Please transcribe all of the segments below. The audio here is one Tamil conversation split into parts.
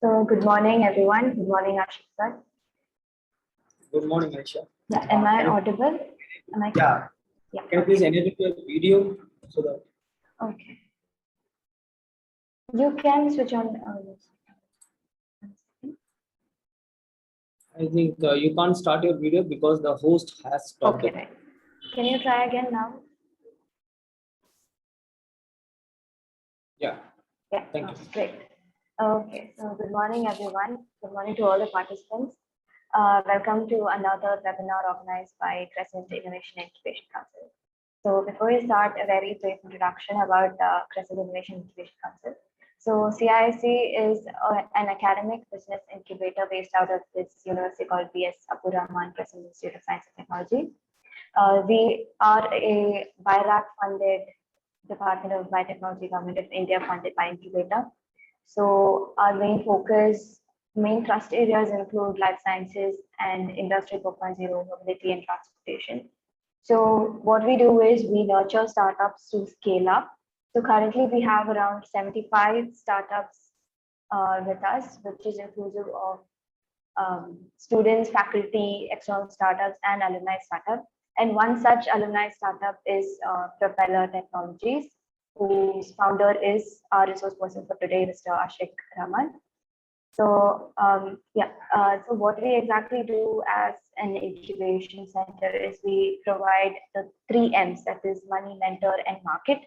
So good morning, everyone. Good morning, Ashik sir. Good morning, Aisha. Yeah, am I audible? Am I? Yeah. Yeah. Can you please enable your video so that Okay. You can switch on. I think you can't start your video because the host has stopped Okay, it. right. Can you try again now? Yeah. Yeah. Thank you. Great. Okay. So good morning, everyone. Good morning to all the participants. Welcome to another webinar organized by Crescent Innovation Incubation Council. So before we start, a very brief introduction about Crescent Innovation Incubation Council. So CIC is an academic business incubator based out of this university called BS Abdur Rahman Crescent Institute of Science and Technology. We are a BIRAC funded Department of Biotechnology, Government of India funded by incubator. So our main thrust areas include life sciences and industry 4.0, mobility and transportation. So what we do is we nurture startups to scale up. So currently we have around 75 startups with us, which is inclusive of students, faculty, external startups, and alumni startups. And one such alumni startup is Propeller Technologies, whose founder is our resource person for today, Mr. Ashik Rahman. So so what we exactly do as an incubation center is we provide the 3 M's, that is money, mentor, and market.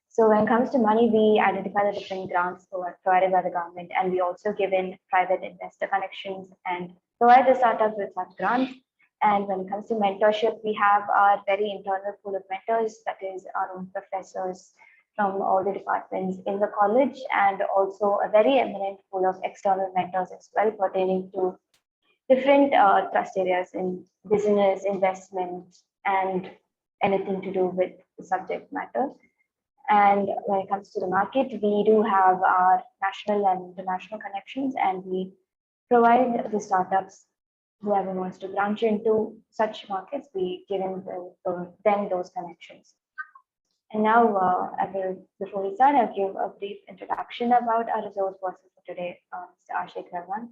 So when it comes to money, we identify the different grants provided by the government, and we also give in private investor connections and provide the startups with such grants. And when it comes to mentorship, we have our very internal pool of mentors, that is our own professors from all the departments in the college, and also a very eminent pool of external mentors as well, pertaining to different trust areas in business, investment, and anything to do with the subject matter. And when it comes to the market, we do have our national and international connections, and we provide the startups, whoever wants to branch into such markets, we give them those connections. And now, before we start, I'll give a brief introduction about our resource person for today, Mr. Ashik Rahman.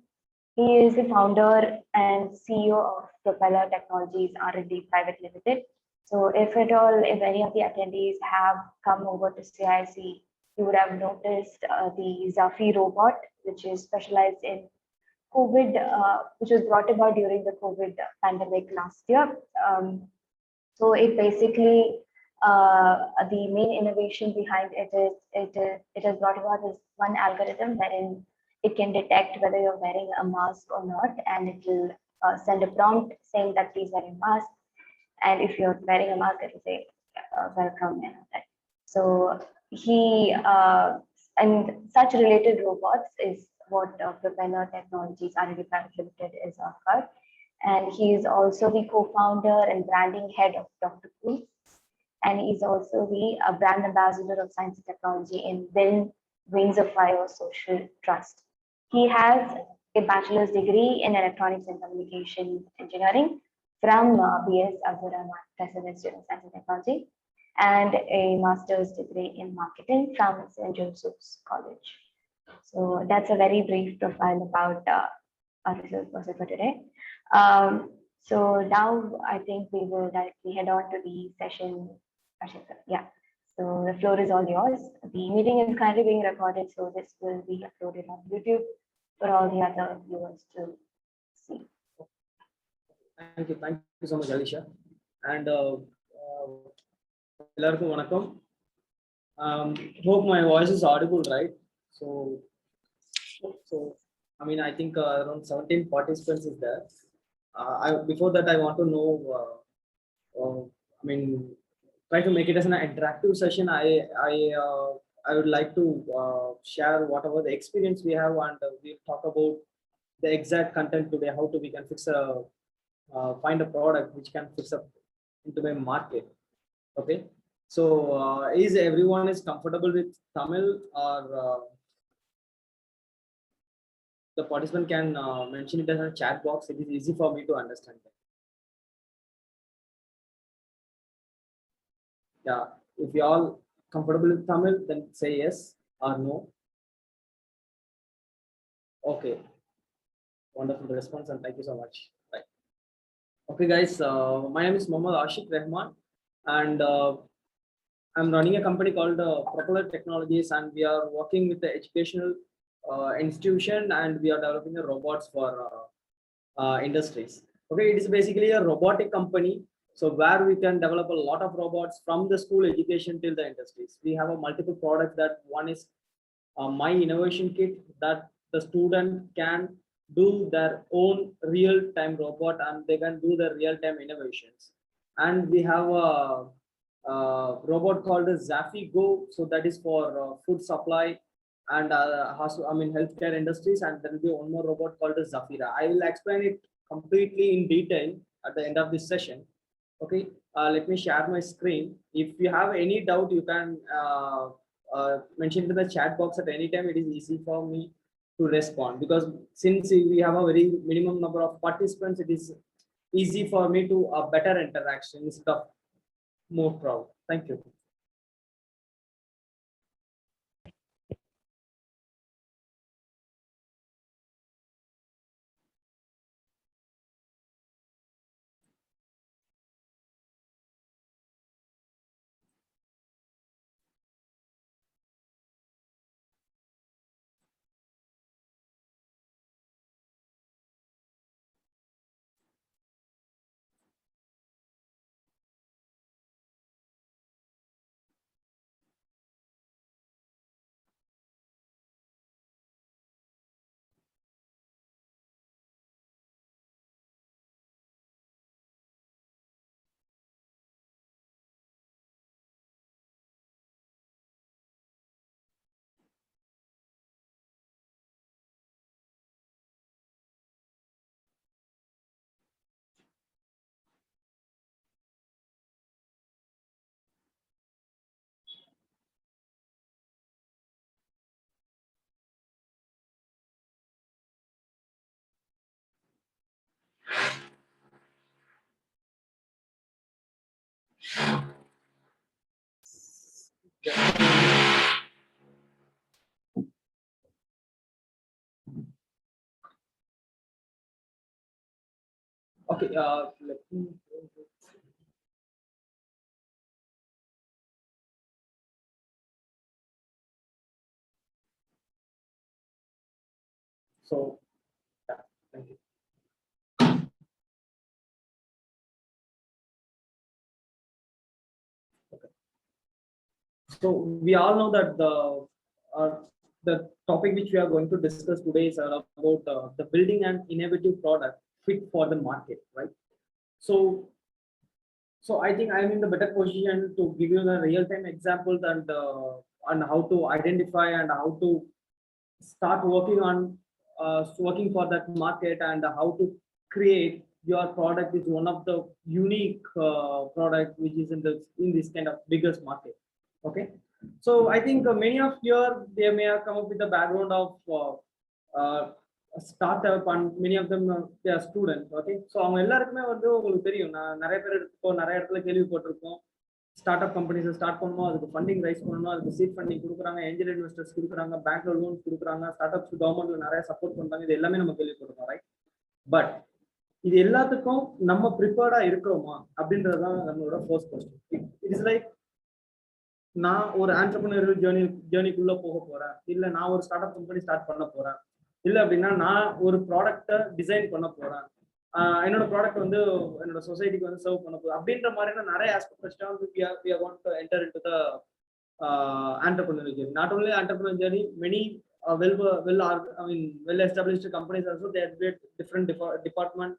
He is the founder and CEO of Propeller Technologies R&D Private Limited. So if any of the attendees have come over to CIC, you would have noticed the Zafi robot, which is specialized in COVID, which was brought about during the COVID pandemic last year. So it basically, the main innovation behind it is it has brought about this one algorithm wherein it can detect whether you're wearing a mask or not, and it will send a prompt saying that please wear a mask. And if you're wearing a mask, it will say welcome and all that. So and such related robots is what Propeller Technologies R&D Private Limited is about. And he is also the co-founder and branding head of Dr. Cool. And he's also the brand ambassador of science and technology in Wings of Fire Social Trust. He has a bachelor's degree in electronics and communication engineering from BS Abdur Rahman Crescent Institute of Science and Technology, and a master's degree in marketing from St. Joseph's College. So that's a very brief profile about our resource person for today. So now I think we will directly head on to the session. Yeah. So the floor is all yours. The meeting is currently being recorded, so this will be uploaded on YouTube for all the other viewers to see. Thank you so much, Alisha. And எல்லாருக்கும் வணக்கம். Hope my voice is audible, right? So I mean, I think around 17 participants is there. Before that, I want to know. I mean, try to make it as an interactive session. I would like to share whatever the experience we have, and we'll talk about the exact content today. How we can find a product which can fix up into the market. Okay. So is everyone is comfortable with Tamil, or the participant can mention it as a chat box? It is easy for me to understand that. Yeah, if you all comfortable with Tamil, then say yes or no. Okay, wonderful response and thank you so much. Right. Okay, guys, my name is Mohammad Ashik Rahman, and I'm running a company called Propeller Technologies, and we are working with the educational institution, and we are developing a robots for industries. Okay, it is basically a robotic company. So where we can develop a lot of robots from the school education till the industries. We have a multiple products. That one is my innovation kit, that the student can do their own real-time robot and they can do the real-time innovations. And we have a robot called the Zafi Go. So that is for food supply and healthcare industries. And there will be one more robot called the Zafira. I will explain it completely in detail at the end of this session. Okay, let me share my screen. If you have any doubt, you can mention to the chat box at any time. It is easy for me to respond, because since we have a very minimum number of participants, it is easy for me to better interaction instead of more crowd. Thank you. Okay, let me. So, yeah, thank you. Okay. So we all know that the topic which we are going to discuss today is about the building an innovative product fit for the market, right? So, so I think I'm in the better position to give you the real-time examples and on how to identify and how to start working on working for that market, and how to create your product is one of the unique product which is in this kind of biggest market. Okay, so I think many of you they may have come up with the background of startup, and many of them they are students. Okay, so அவங்க எல்லாருக்குமே வந்து உங்களுக்கு தெரியும், நான் நிறைய பேர் இப்போ நிறைய இடத்துல கேள்விப்பட்டிருக்கோம். ஸ்டார்ட் அப் கம்பெனிஸ் ஸ்டார்ட் பண்ணணும், அதுக்கு ஃபண்டிங் ரைஸ் பண்ணணும், அதுக்கு சீட் ஃபண்டிங் கொடுக்குறாங்க, ஏஞ்சல் இன்வெஸ்டர்ஸ் கொடுக்குறாங்க, பேங்க்ல லோன்ஸ் கொடுக்குறாங்க, ஸ்டார்ட் அப்ஸ் கவர்மெண்ட்ல நிறைய சப்போர்ட் பண்றாங்க. இது எல்லாமே நம்ம கேள்விப்பட்டிருக்கோம், ரைட்? பட் இது எல்லாத்துக்கும் நம்ம ப்ரிப்பேர்டா இருக்கிறோமா அப்படின்றதுதான் நம்மளோட first question. It is like, நான் ஒரு ஆண்டர்பிரினியர் ஜேர்னிக்குள்ள போக போறேன், இல்ல நான் ஒரு ஸ்டார்ட் அப் கம்பெனி ஸ்டார்ட் பண்ண போறேன், இல்ல அப்படின்னா நான் ஒரு ப்ராடக்ட்டை டிசைன் பண்ண போறேன், என்னோட ப்ராடக்ட் வந்து என்னோட சொசைட்டிக்கு வந்து சர்வ் பண்ண போகுது, அப்படின்ற மாதிரியான நிறைய aspects we are going to enter into the entrepreneurial journey. Not only entrepreneurial journey, many well established companies also, they have different department,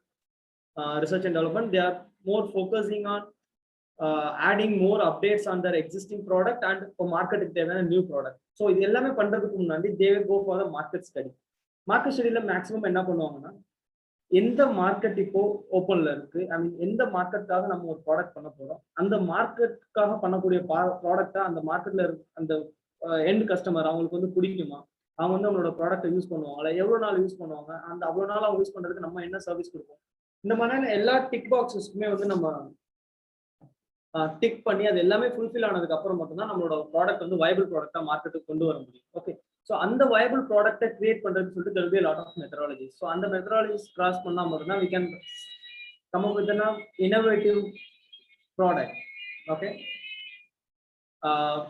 research and development. They are more focusing on adding more updates on their existing product and for market தேவையான new product. So இது எல்லாமே பண்றதுக்கு முன்னாடி they will go for the market study. Market ஸ்டடியில மேக்ஸிமம் என்ன பண்ணுவாங்கன்னா, எந்த மார்க்கெட் இப்போ ஓப்பன்ல இருக்கு, ஐ மீன் எந்த மார்க்கெட்டுக்காக நம்ம ஒரு ப்ராடக்ட் பண்ண போறோம், அந்த மார்க்கெட்டுக்காக பண்ணக்கூடிய ப்ராடக்டா அந்த மார்க்கெட்ல அந்த எண்ட் கஸ்டமர் அவங்களுக்கு வந்து பிடிக்குமா, அவங்க வந்து அவங்களோட ப்ராடக்ட்டை யூஸ் பண்ணுவாங்களா, எவ்வளவு நாள் யூஸ் பண்ணுவாங்க, அந்த அவ்வளவு நாள் அவங்க யூஸ் பண்றதுக்கு நம்ம என்ன சர்வீஸ் கொடுப்போம், இந்த மாதிரியான எல்லா டிக் பாக்ஸஸ்க்குமே வந்து நம்ம டிக் பண்ணி அது எல்லாமே ஃபுல்ஃபில் ஆனதுக்கு அப்புறம் மட்டும்தான் நம்மளோட ப்ராடக்ட் வந்து வைபிள் ப்ராடக்டா மார்க்கெட்டுக்கு கொண்டு வர முடியும். ஓகே, ஸோ அந்த வயபிள் ப்ராடக்ட்டை கிரியேட் பண்ணுறதுன்னு சொல்லிட்டு there be lot of methodology. So அந்த மெத்தடாலஜிஸ் கிராஸ் பண்ணால் மட்டும்தான் we can come up with an innovative product. Okay,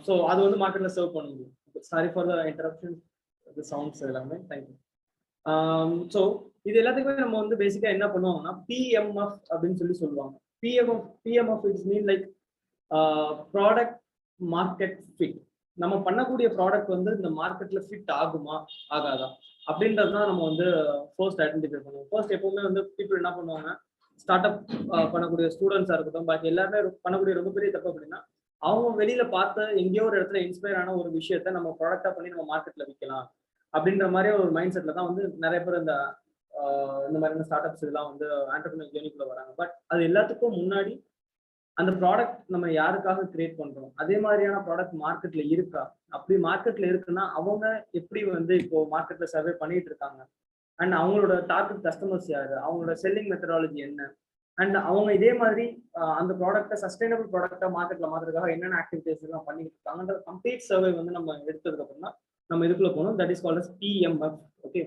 so அது வந்து மார்க்கெட்டில் சர்வ் பண்ண முடியும். Sorry for the interruption, sounds எல்லாமே. தேங்க்யூ. ஸோ இது எல்லாத்துக்குமே நம்ம வந்து பேசிக்காக என்ன பண்ணுவாங்கன்னா பிஎம்எஃப் அப்படின்னு சொல்லி சொல்லுவாங்க. PMF it's mean like product market fit. நம்ம பண்ணக்கூடிய ப்ராடக்ட் வந்து இந்த மார்க்கெட்ல ஃபிட் ஆகுமா ஆகாதா அப்படின்றது தான் நம்ம வந்து ஃபர்ஸ்ட் ஐடென்டிஃபை பண்ணுவோம். ஃபர்ஸ்ட் எப்பவுமே வந்து பீப்புள் என்ன பண்ணுவாங்க, ஸ்டார்ட் அப் பண்ணக்கூடிய ஸ்டூடெண்ட்ஸாக இருக்கட்டும், பாக்கி எல்லாருமே பண்ணக்கூடிய ரொம்ப பெரிய தப்பு அப்படின்னா அவங்க வெளியில பார்த்து எங்கேயோ ஒரு இடத்துல இன்ஸ்பயர் ஆன ஒரு விஷயத்த நம்ம ப்ராடக்டா பண்ணி நம்ம மார்க்கெட்ல விற்கலாம் அப்படின்ற மாதிரி ஒரு மைண்ட் செட்ல தான் வந்து நிறைய பேர் இந்த மாதிரி ஸ்டார்ட் அப்ஸ் இதெல்லாம் வந்து ஆண்டர்பிரினர் ஜேர்னிக்குள்ள வராங்க. பட் அது எல்லாத்துக்கும் முன்னாடி அந்த ப்ராடக்ட் நம்ம யாருக்காக கிரியேட் பண்றோம், அதே மாதிரியான ப்ராடக்ட் மார்க்கெட்ல இருக்கா, அப்படி மார்க்கெட்ல இருக்குன்னா அவங்க எப்படி வந்து இப்போ மார்க்கெட்ல சர்வே பண்ணிட்டு இருக்காங்க, அண்ட் அவங்களோட டார்கெட் கஸ்டமர்ஸ் யாரு, அவங்களோட செல்லிங் மெத்தடாலஜி என்ன, அண்ட் அவங்க இதே மாதிரி அந்த ப்ராடக்ட்டை சஸ்டைனபிள் ப்ராடக்டா மார்க்கெட்ல மாத்துறதுக்காக என்னென்ன ஆக்டிவிட்டிஸ் எல்லாம் பண்ணிட்டு இருக்காங்கன்ற கம்ப்ளீட் சர்வே வந்து நம்ம எடுத்ததுக்கு அப்புறம் தான் நம்ம இதுக்குள்ள போகணும். That is called as PMF. Okay,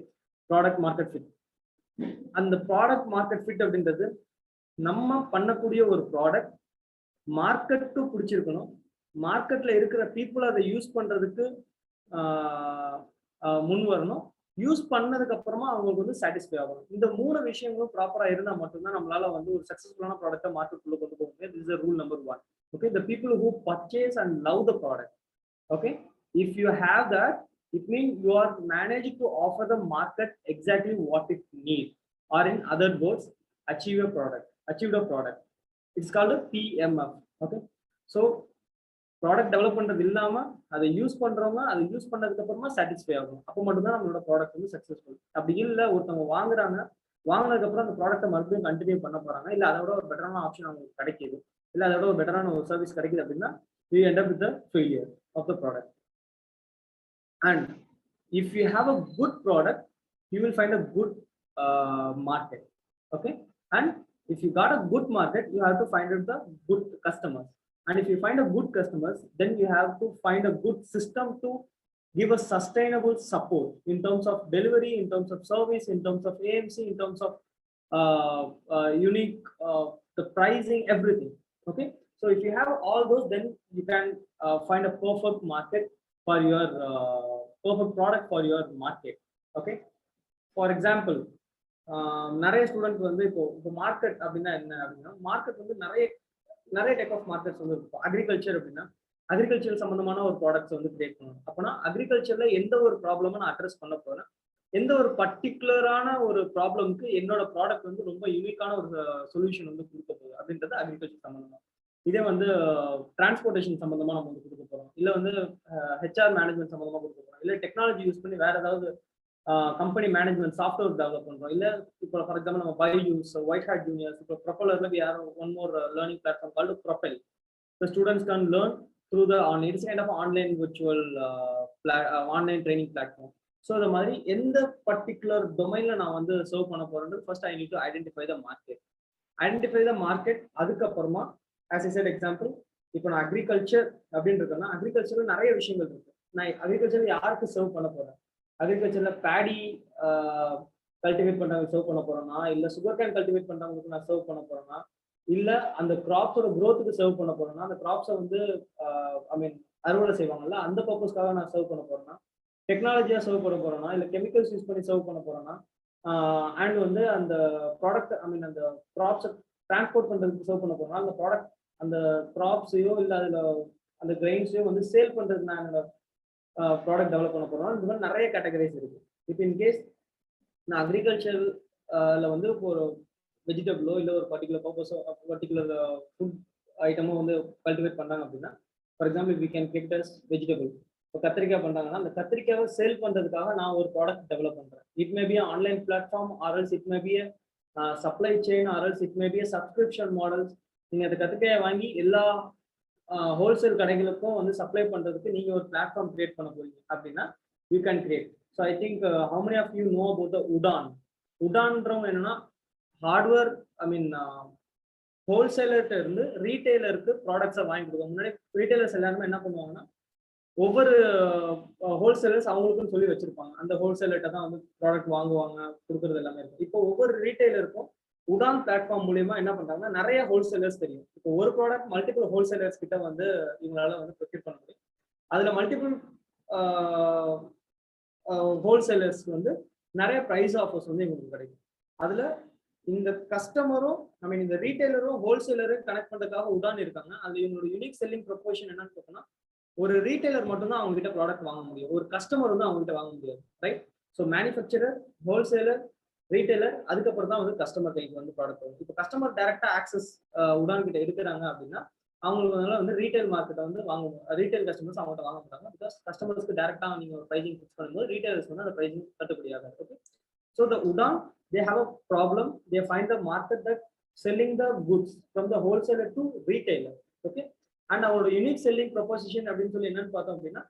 product market fit. அந்த ப்ராடக்ட் மார்க்கெட் ஃபிட் அப்படின்றது நம்ம பண்ணக்கூடிய ஒரு ப்ராடக்ட் மார்க்கெட்டும் பிடிச்சிருக்கணும், மார்க்கெட்ல இருக்கிற பீப்புள் அதை யூஸ் பண்றதுக்கு முன் வரணும், யூஸ் பண்ணதுக்கு அப்புறமா அவங்களுக்கு வந்து சாட்டிஸ்ஃபை ஆகணும். இந்த 3 விஷயங்களும் ப்ராப்பரா இருந்தா மட்டும்தான் நம்மளால வந்து ஒரு சக்சஸ்ஃபுல்லான ப்ராடக்ட்டை மார்க்கெட்டுக்குள்ள கொண்டு போக முடியும். This is rule number 1. Okay, the people who purchase and love the product. Okay, if you have that, it means you are managed to offer the market exactly what it needs, or in other words, achieve a product. It's called a PMF. Okay, so product develop பண்றது இல்லாம அதை யூஸ் பண்றவங்க அதை யூஸ் பண்ணதுக்கு அப்புறமா சாட்டிஸ்ஃபை ஆகும். அப்போ மட்டும்தான் நம்மளோட ப்ராடக்ட் வந்து சக்சஸ்ஃபுல். அப்படி இல்லை, ஒருத்தவங்க வாங்கினதுக்கு அப்புறம் அந்த ப்ராடக்ட்டை மறுபடியும் கண்டினியூ பண்ண போறாங்க, இல்ல அதோட ஒரு பெட்டரான ஆப்ஷன் அவங்களுக்கு கிடைக்குது, இல்ல அதோட ஒரு பெட்டரான ஒரு சர்வீஸ் கிடைக்குது அப்படின்னா we end up with the failure of the product. And if you have a good product, you will find a good market. Okay, and if you got a good market, you have to find out the good customers. And if you find a good customers, then you have to find a good system to give a sustainable support in terms of delivery, in terms of service, in terms of AMC, in terms of unique the pricing, everything. Okay, so if you have all those, then you can find a perfect market for your perfect product for your market. Okay, for example, நிறைய ஸ்டூடெண்ட் வந்து இப்போ மார்க்கெட் அப்படின்னா என்ன அப்படின்னா, மார்க்கெட் வந்து நிறைய டைப் ஆஃப் மார்க்கெட்ஸ் வந்து இருக்கும். அக்ரிகல்ச்சர் அப்படின்னா அக்ரிகல்ச்சர் சம்பந்தமான ஒரு ப்ராடக்ட்ஸ் வந்து கிரியேட் பண்ணணும். அப்போனா அக்ரிகல்ச்சர்ல எந்த ஒரு ப்ராப்ளமும் நான் அட்ரஸ் பண்ண போறேன், எந்த ஒரு பர்டிகுலரான ஒரு ப்ராப்ளம்க்கு என்னோட ப்ராடக்ட் வந்து ரொம்ப யூனிக்கான ஒரு சொல்யூஷன் வந்து கொடுக்க போகுது அப்படின்றது அக்ரிகல்ச்சர் சம்பந்தமா. இதே வந்து டிரான்ஸ்போர்டேஷன் சம்பந்தமா நம்ம வந்து கொடுக்க போறோம், இல்லை வந்து ஹெச்ஆர் மேனேஜ்மெண்ட் சம்பந்தமா கொடுக்க போறோம், இல்லை டெக்னாலஜி யூஸ் பண்ணி வேற ஏதாவது கம்பெனி மேனேஜ்மெண்ட் சாஃப்ட்வேர் டெவலப் பண்றோம், இல்லை இப்போ ஃபார் எக்ஸாம்பிள் நம்ம பையூஸ், ஒயிட் ஹேட் ஜூனியர்ஸ், இப்போ ப்ரொபலர்ல we have one more learning platform called Propel. The students can learn through the online, it's kind of online virtual online training platform. So இந்த மாதிரி எந்த பர்டிகுலர் டொமைன்ல நான் வந்து சர்வ் பண்ண போறேன், first I need to identify the market. அதுக்கப்புறமா ஆஸ் ஐ செட் எக்ஸாம்பிள், இப்போ நான் அக்ரிகல்ச்சர் அப்படின்னு இருக்கேன்னா அக்ரிகல்ச்சர்ல நிறைய விஷயங்கள் இருக்கு. நான் அக்ரிகல்ச்சர் யாருக்கு சர்வ் பண்ண போறேன், அக்ரிகல்ச்சர்ல பேடி கல்டிவேட் பண்றவங்க சர்வ் பண்ண போறேன்னா, இல்ல சுகர் கேன் கல்டிவேட் பண்றவங்களுக்கு நான் சர்வ் பண்ண போறேன்னா, இல்ல அந்த கிராப்ஸோட க்ரோத்துக்கு சர்வ் பண்ண போறேன்னா, அந்த கிராப்ஸை வந்து அறுவடை செய்வாங்கல்ல அந்த பர்பஸ்க்காக நான் சர்வ் பண்ண போறேன்னா, டெக்னாலஜியா சர்வ் பண்ண போறேன்னா, இல்ல கெமிக்கல்ஸ் யூஸ் பண்ணி சர்வ் பண்ண போறேன்னா, அண்ட் வந்து அந்த ப்ராடக்ட் அந்த கிராப்ஸை டிரான்ஸ்போர்ட் பண்றதுக்கு சர்வ் பண்ண போறேன்னா, அந்த ப்ராடக்ட் அந்த கிராப்ஸையோ இல்ல அதுல அந்த கிரெயின்ஸையோ வந்து சேல் பண்றதுக்கு நான் என்னோட ப்ராடக்ட் டெவலப் பண்ண போறோம். இந்த மாதிரி நிறைய கேட்டகரிஸ் இருக்கு. இப்போ இன்கேஸ் நான் அக்ரிகல்ச்சர்ல வந்து ஒரு வெஜிடபிளோ இல்லை ஒரு பர்டிகுலர் ஃபுட் ஐட்டமோ வந்து கல்டிவேட் பண்ணாங்க அப்படின்னா, for example we can click as vegetable. இப்போ கத்திரிக்காய் பண்றாங்கன்னா அந்த கத்திரிக்காவை சேல் பண்றதுக்காக நான் ஒரு ப்ராடக்ட் டெவலப் பண்றேன். It may be online platform, or else it may be supply chain, or else it may be subscription models. நீங்க அந்த கத்திரிக்காயை வாங்கி எல்லா ஹோல்சேல் கடைகளுக்கும் வந்து சப்ளை பண்றதுக்கு நீங்க ஒரு பிளாட்ஃபார்ம் கிரியேட் பண்ண போறீங்க அப்படின்னா you can create. So I think how many of you know about the உடான்றவங்க என்னன்னா ஹார்ட்வேர், ஹோல்சேலர்கிட்ட இருந்து ரீட்டைலருக்கு ப்ராடக்ட்ஸை வாங்கி கொடுப்பாங்க. முன்னாடி ரீட்டைலர்ஸ் எல்லாருமே என்ன பண்ணுவாங்கன்னா ஒவ்வொரு ஹோல்சேலர்ஸ் அவங்களுக்குன்னு சொல்லி வச்சிருப்பாங்க. அந்த ஹோல்சேலர்கிட்ட தான் வந்து ப்ராடக்ட் வாங்குவாங்க, கொடுக்குறது எல்லாமே இருக்கும். இப்போ ஒவ்வொரு ரீட்டைலருக்கும் உடான் பிளாட்ஃபார்ம் மூலியமா என்ன பண்றாங்கன்னா நிறைய ஹோல்சேலர்ஸ் தெரியும். இப்போ ஒரு ப்ராடக்ட் மல்டிபிள் ஹோல்சேலர்ஸ் கிட்ட வந்து இவங்களால வந்து ப்ரொக்யூர் பண்ண முடியும். அதுல மல்டிபிள் ஹோல்சேலர்ஸ் வந்து நிறைய பிரைஸ் ஆஃபர்ஸ் வந்து இவங்களுக்கு கிடைக்கும். அதுல இந்த கஸ்டமரும் இந்த ரீட்டைலரும் ஹோல்சேலரும் கனெக்ட் பண்றதுக்காக உடான் இருக்காங்க. அது இவங்களோட யூனிக் செல்லிங் ப்ரொபோஷன் என்னன்னு பார்த்தோம்னா, ஒரு ரீட்டைலர் மட்டும் தான் அவங்க கிட்ட ப்ராடக்ட் வாங்க முடியும், ஒரு கஸ்டமர் வந்து அவங்க கிட்ட வாங்க முடியாது, right? So manufacturer, wholesaler, retailer, அதுக்கப்புறம் தான் வந்து கஸ்டமர் கைக்கு வந்து ப்ராடக்ட் வரும். இப்போ கஸ்டமர் டைரக்டா ஆக்சஸ் உடான் கிட்ட எடுக்கிறாங்க அப்படின்னா அவங்களுக்கு வந்து ரீட்டைல் மார்க்கெட்டை வந்து ரீட்டைல் கஸ்டமர்ஸ் அவங்கள்ட்ட வாங்க மாட்டாங்க. பிகாஸ் கஸ்டமர்ஸ்க்கு டேரக்டா நீங்க ஒரு ப்ரைசிங் ஃபிக்ஸ் பண்ணும்போது ரீட்டைலர்ஸ் வந்து அந்த ப்ரைசிங் கட்டுப்படி ஆகாது. Okay, so the Udan they have a problem. They find the market that selling the goods from the wholesaler to retailer. Okay, and our unique selling proposition அப்படின்னு சொல்லி என்னன்னு பார்த்தோம் அப்படின்னா,